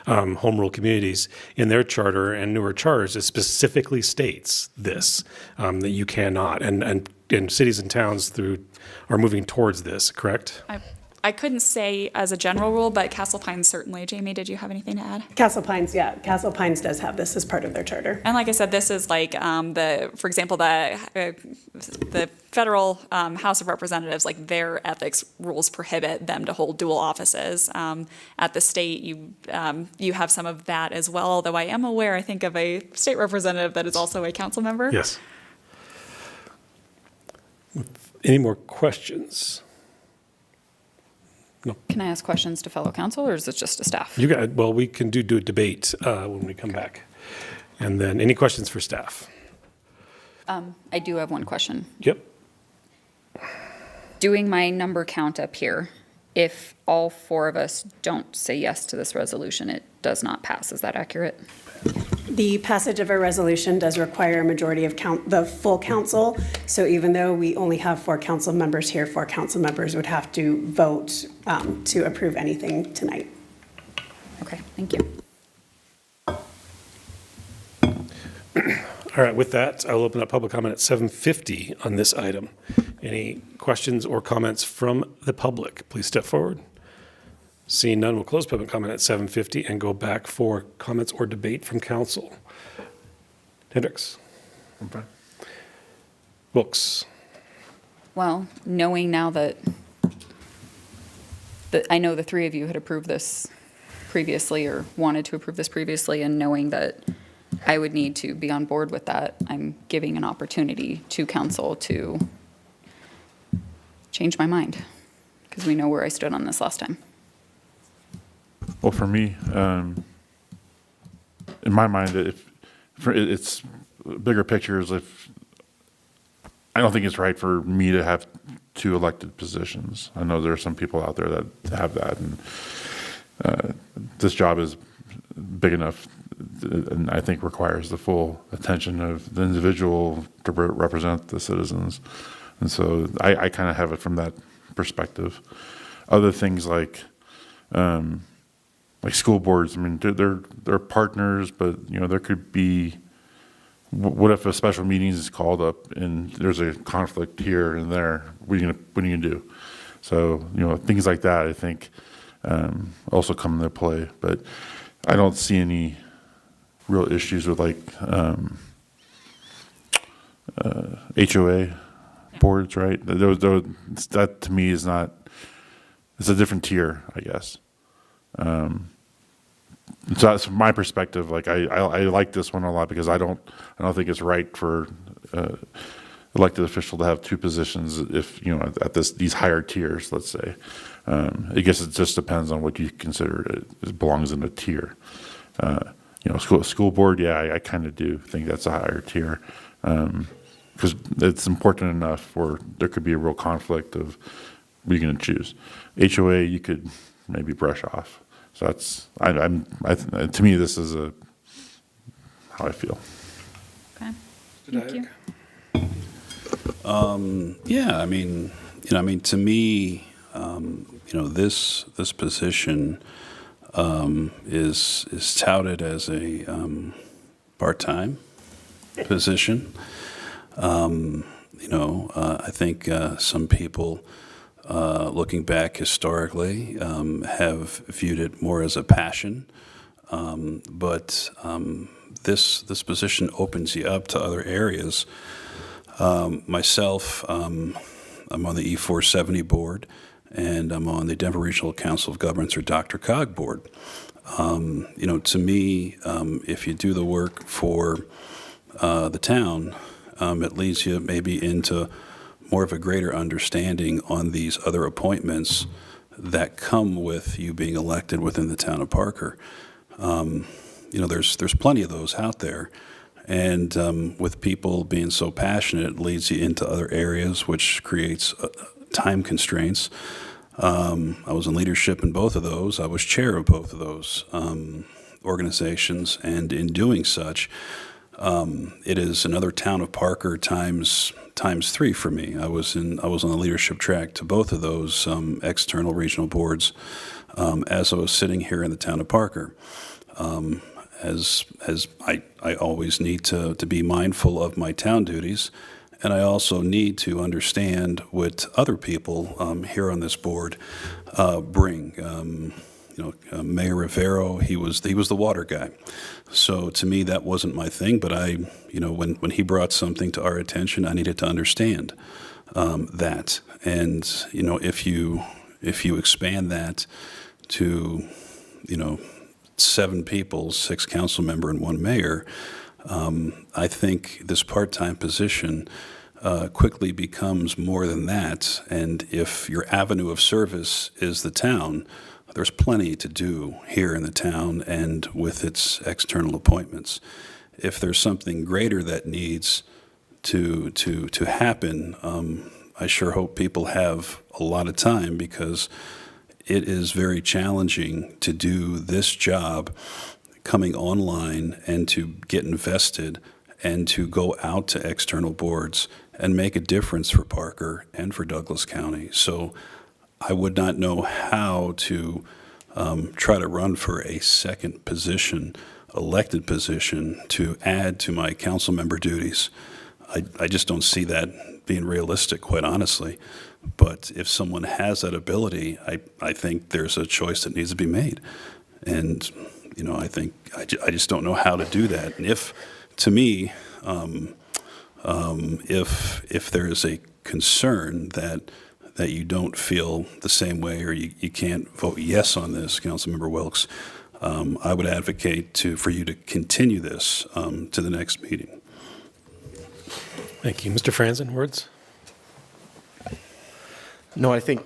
home rule communities, in their charter and newer charters, it specifically states this, that you cannot, and cities and towns are moving towards this, correct? I couldn't say as a general rule, but Castle Pines certainly. Jamie, did you have anything to add? Castle Pines, yeah, Castle Pines does have this as part of their charter. And like I said, this is like for example, the federal House of Representatives, like their ethics rules prohibit them to hold dual offices. At the state, you have some of that as well. Although I am aware, I think, of a state representative that is also a council member. Yes. Any more questions? Can I ask questions to fellow council, or is it just to staff? Well, we can do a debate when we come back. And then any questions for staff? I do have one question. Yep. Doing my number count up here, if all four of us don't say yes to this resolution, it does not pass. Is that accurate? The passage of a resolution does require a majority of the full council. So even though we only have 4 council members here, 4 council members would have to vote to approve anything tonight. Okay, thank you. All right, with that, I'll open up public comment at 7:50 on this item. Any questions or comments from the public? Please step forward. Seeing none, we'll close public comment at 7:50 and go back for comments or debate from council. Hendricks. Okay. Wilkes. Well, knowing now that I know the 3 of you had approved this previously or wanted to approve this previously, and knowing that I would need to be on board with that, I'm giving an opportunity to council to change my mind, because we know where I stood on this last time. Well, for me, in my mind, it's bigger pictures. If I don't think it's right for me to have 2 elected positions. I know there are some people out there that have that, and this job is big enough, and I think requires the full attention of the individual to represent the citizens. And so I kind of have it from that perspective. Other things like school boards, I mean, they're partners, but there could be. What if a special meeting is called up and there's a conflict here and there? What are you gonna do? So things like that, I think, also come into play. But I don't see any real issues with HOA boards, right? That to me is not. It's a different tier, I guess. So that's from my perspective. I like this one a lot because I don't think it's right for elected official to have 2 positions if at these higher tiers. Let's say. I guess it just depends on what you consider it belongs in a tier. School board. Yeah, I kind of do think that's a higher tier because it's important enough where there could be a real conflict of what you're going to choose. HOA, you could maybe brush off. So that's to me, this is how I feel. Okay. Thank you. Yeah, I mean, to me, this position is touted as a part-time position. I think some people, looking back historically, have viewed it more as a passion. But this position opens you up to other areas. Myself, I'm on the E470 board, and I'm on the Denver Regional Council of Governments, or Dr. Cog board. To me, if you do the work for the town, it leads you maybe into more of a greater understanding on these other appointments that come with you being elected within the town of Parker. There's plenty of those out there. And with people being so passionate, it leads you into other areas, which creates time constraints. I was in leadership in both of those. I was chair of both of those organizations. And in doing such, it is another town of Parker times times 3 for me. I was on the leadership track to both of those external regional boards as I was sitting here in the town of Parker. As I always need to be mindful of my town duties, and I also need to understand what other people here on this board bring. Mayor Rivero, he was the water guy. So to me, that wasn't my thing, but when he brought something to our attention, I needed to understand that. And, if you expand that to, 7 people, 6 council member and 1 mayor, I think this part-time position quickly becomes more than that. And if your avenue of service is the town, there's plenty to do here in the town and with its external appointments. If there's something greater that needs to happen, I sure hope people have a lot of time, because it is very challenging to do this job coming online and to get invested and to go out to external boards and make a difference for Parker and for Douglas County. So I would not know how to try to run for a second position, elected position, to add to my council member duties. I just don't see that being realistic, quite honestly. But if someone has that ability, I think there's a choice that needs to be made. And, I think I just don't know how to do that. And if, to me, if there is a concern that you don't feel the same way, or you can't vote yes on this, Councilmember Wilkes, I would advocate for you to continue this to the next meeting. Thank you. Mr. Franzen, words? No, I think,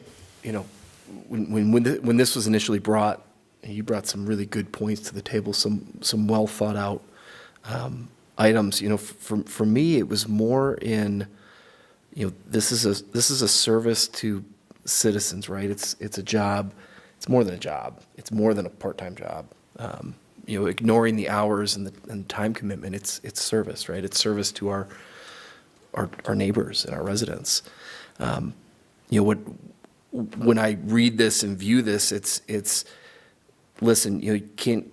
when this was initially brought, you brought some really good points to the table, some well thought out items. For me, it was more in, this is a service to citizens, right? It's a job. It's more than a job. It's more than a part-time job. Ignoring the hours and the time commitment, it's service, right? It's service to our neighbors and our residents. When I read this and view this, it's listen, you can't,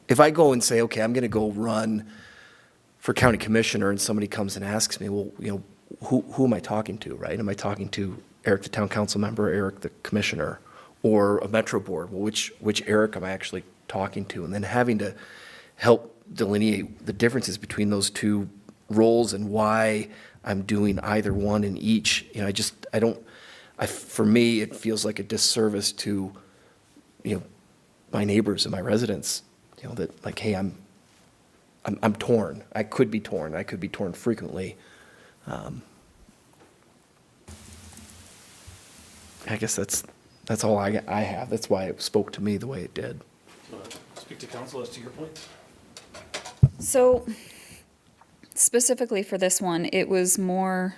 if I go and say, okay, I'm going to go run for county commissioner, and somebody comes and asks me, well, who am I talking to, right? Am I talking to Eric, the town council member, Eric, the commissioner, or a metro board? Well, which Eric am I actually talking to? And then having to help delineate the differences between those two roles and why I'm doing either one in each. For me, it feels like a disservice to, my neighbors and my residents, that like, hey, I'm torn. I could be torn. I could be torn frequently. I guess that's all I have. That's why it spoke to me the way it did. Speak to council as to your point. So specifically for this one, it was more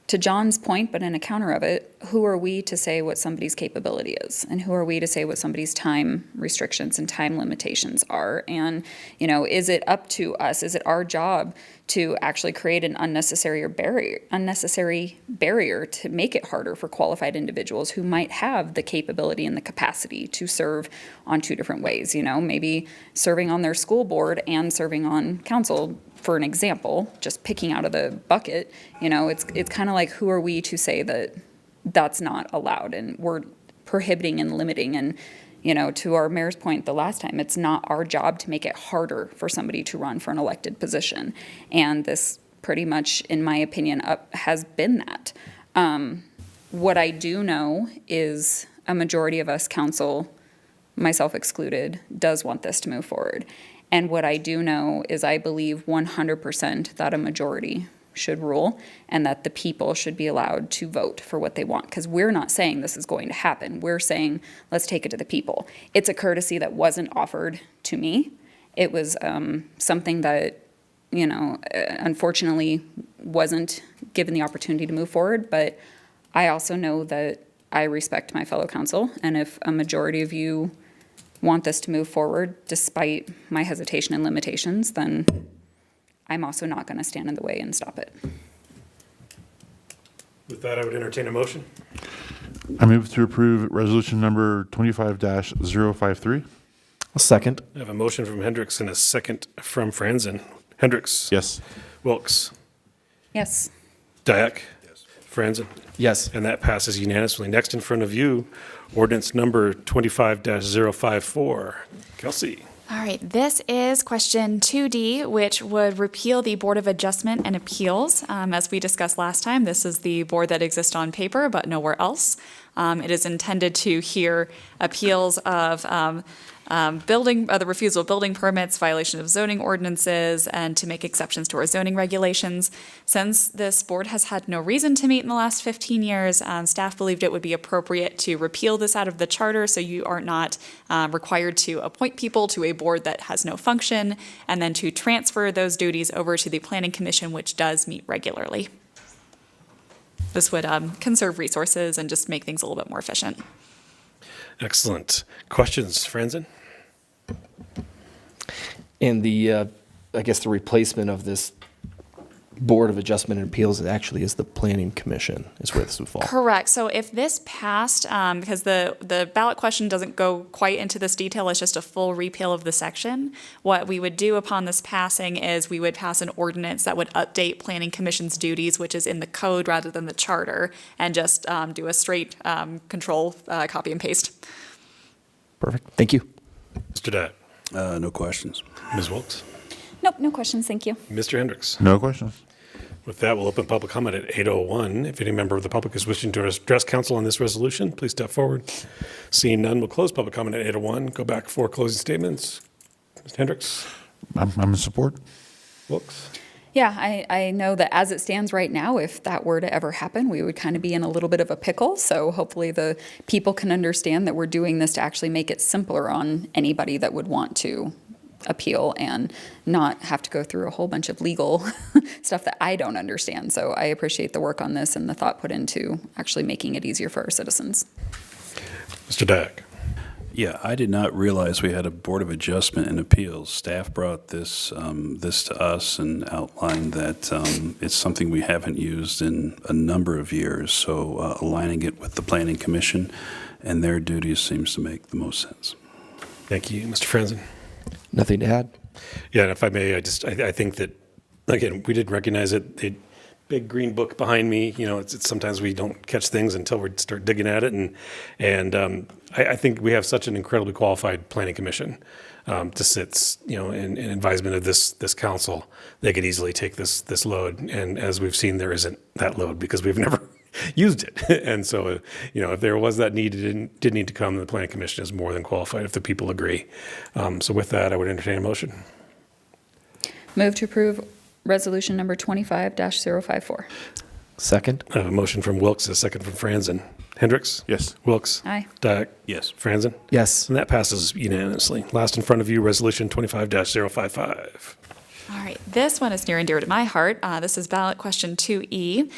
to John's point, but in a counter of it, who are we to say what somebody's capability is? And who are we to say what somebody's time restrictions and time limitations are? And, is it up to us? Is it our job to actually create an unnecessary barrier to make it harder for qualified individuals who might have the capability and the capacity to serve on 2 different ways? Maybe serving on their school board and serving on council, for an example, just picking out of the bucket. It's kind of like, who are we to say that that's not allowed and we're prohibiting and limiting? And to our mayor's point the last time, it's not our job to make it harder for somebody to run for an elected position. And this pretty much, in my opinion, has been that. What I do know is a majority of us council, myself excluded, does want this to move forward. And what I do know is I believe 100% that a majority should rule and that the people should be allowed to vote for what they want. Because we're not saying this is going to happen. We're saying, let's take it to the people. It's a courtesy that wasn't offered to me. It was something that, unfortunately wasn't given the opportunity to move forward. But I also know that I respect my fellow council. And if a majority of you want this to move forward despite my hesitation and limitations, then I'm also not going to stand in the way and stop it. With that, I would entertain a motion. I move to approve resolution number 25-053. A second. I have a motion from Hendricks and a second from Franzen. Hendricks. Yes. Wilks. Yes. Dyak. Yes. Franzen. Yes. And that passes unanimously. Next in front of you, ordinance number 25-054. Kelsey. All right, this is question 2D, which would repeal the Board of Adjustment and Appeals. As we discussed last time, this is the board that exists on paper, but nowhere else. It is intended to hear appeals of the refusal of building permits, violation of zoning ordinances, and to make exceptions to our zoning regulations. Since this board has had no reason to meet in the last 15 years, staff believed it would be appropriate to repeal this out of the charter so you are not required to appoint people to a board that has no function, and then to transfer those duties over to the Planning Commission, which does meet regularly. This would conserve resources and just make things a little bit more efficient. Excellent. Questions, Franzen? And the, I guess the replacement of this Board of Adjustment and Appeals actually is the Planning Commission is where this would fall. Correct. So if this passed, because the ballot question doesn't go quite into this detail, it's just a full repeal of the section. What we would do upon this passing is we would pass an ordinance that would update Planning Commission's duties, which is in the code rather than the charter, and just do a straight control, copy and paste. Perfect. Thank you. Mr. Dyak. No questions. Ms. Wilks. Nope, no questions, thank you. Mr. Hendricks. No questions. With that, we'll open public comment at 8:01. If any member of the public is wishing to address council on this resolution, please step forward. Seeing none, we'll close public comment at 8:01. Go back for closing statements. Mr. Hendricks. I'm in support. Wilks. Yeah, I know that as it stands right now, if that were to ever happen, we would kind of be in a little bit of a pickle. So hopefully the people can understand that we're doing this to actually make it simpler on anybody that would want to appeal and not have to go through a whole bunch of legal stuff that I don't understand. So I appreciate the work on this and the thought put into actually making it easier for our citizens. Mr. Dyak. Yeah, I did not realize we had a Board of Adjustment and Appeals. Staff brought this to us and outlined that it's something we haven't used in a number of years. So aligning it with the Planning Commission and their duties seems to make the most sense. Thank you. Mr. Franzen. Nothing to add. Yeah, and if I may, I think that, again, we did recognize it. The big green book behind me, it's sometimes we don't catch things until we start digging at it. And I think we have such an incredibly qualified planning commission to sit, in advisement of this council. They could easily take this load. And as we've seen, there isn't that load because we've never used it. And so, if there was that need, it did need to come, the planning commission is more than qualified if the people agree. So with that, I would entertain a motion. Move to approve resolution number 25-054. Second. I have a motion from Wilks, a second from Franzen. Hendricks? Yes. Wilks? Aye. Dyak? Yes. Franzen? Yes. And that passes unanimously. Last in front of you, resolution 25-055. All right, this one is near and dear to my heart. This is ballot question 2E.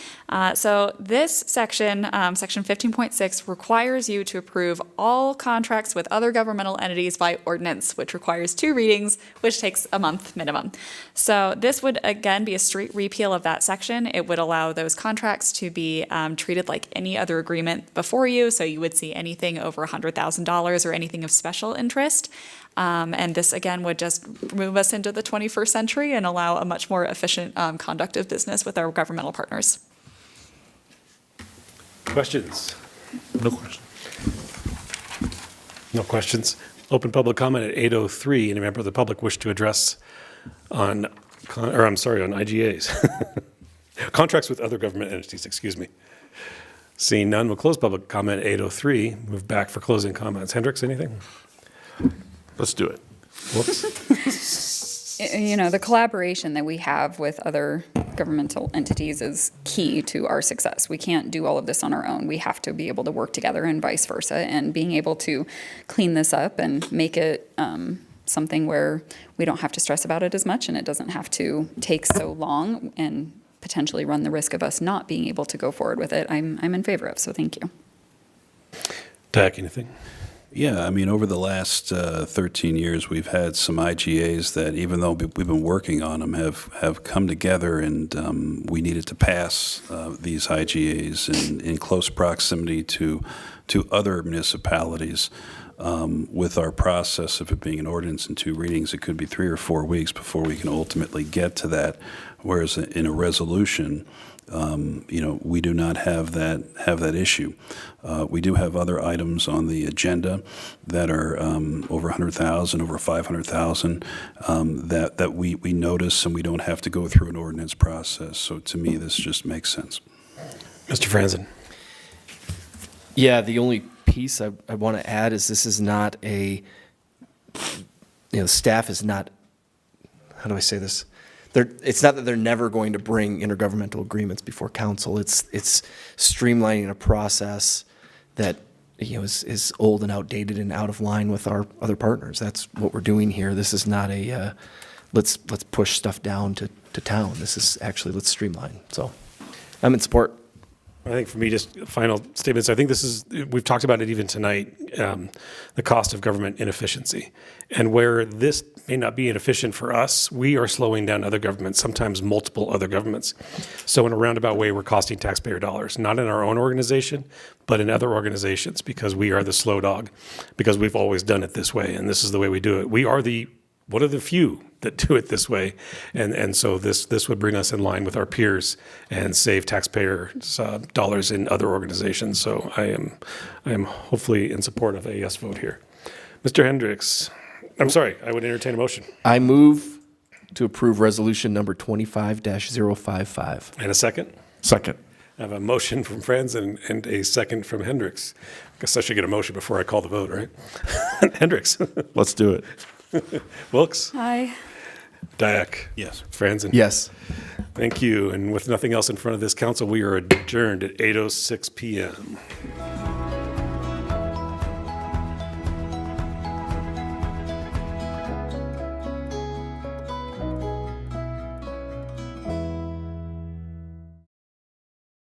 So this section, section 15.6, requires you to approve all contracts with other governmental entities by ordinance, which requires 2 readings, which takes a month minimum. So this would, again, be a straight repeal of that section. It would allow those contracts to be treated like any other agreement before you. So you would see anything over $100,000 or anything of special interest. And this, again, would just move us into the 21st century and allow a much more efficient conduct of business with our governmental partners. Questions? No questions. No questions. Open public comment at 8:03. Any member of the public wish to address on IGAs. Contracts with other government entities, excuse me. Seeing none, we'll close public comment at 8:03. Move back for closing comments. Hendricks, anything? Let's do it. Whoops. The collaboration that we have with other governmental entities is key to our success. We can't do all of this on our own. We have to be able to work together and vice versa. And being able to clean this up and make it something where we don't have to stress about it as much and it doesn't have to take so long and potentially run the risk of us not being able to go forward with it, I'm in favor of. So thank you. Dyak, anything? Yeah, I mean, over the last 13 years, we've had some IGAs that, even though we've been working on them, have come together, and we needed to pass these IGAs in close proximity to other municipalities. With our process of it being an ordinance in 2 readings, it could be 3 or 4 weeks before we can ultimately get to that. Whereas in a resolution, we do not have that issue. We do have other items on the agenda that are over 100,000, over 500,000, that we notice, and we don't have to go through an ordinance process. So to me, this just makes sense. Mr. Franzen. Yeah, the only piece I want to add is this is not staff is not, how do I say this? It's not that they're never going to bring intergovernmental agreements before council. It's streamlining a process that is old and outdated and out of line with our other partners. That's what we're doing here. This is not a let's push stuff down to town. This is actually let's streamline. So I'm in support. I think for me, just final statements. I think we've talked about it even tonight, the cost of government inefficiency. And where this may not be inefficient for us, we are slowing down other governments, sometimes multiple other governments. So in a roundabout way, we're costing taxpayer dollars, not in our own organization, but in other organizations, because we are the slow dog, because we've always done it this way, and this is the way we do it. We are one of the few that do it this way, and so this would bring us in line with our peers and save taxpayers dollars in other organizations. So I am hopefully in support of a yes vote here. Mr. Hendricks, I'm sorry, I would entertain a motion. I move to approve resolution number 25-055. And a second? Second. I have a motion from Franz and a second from Hendricks. I guess I should get a motion before I call the vote, right? Hendricks. Let's do it. Wilkes. Aye. Dyak. Yes. Franzen. Yes. Thank you. And with nothing else in front of this council, we are adjourned at 8:06 p.m.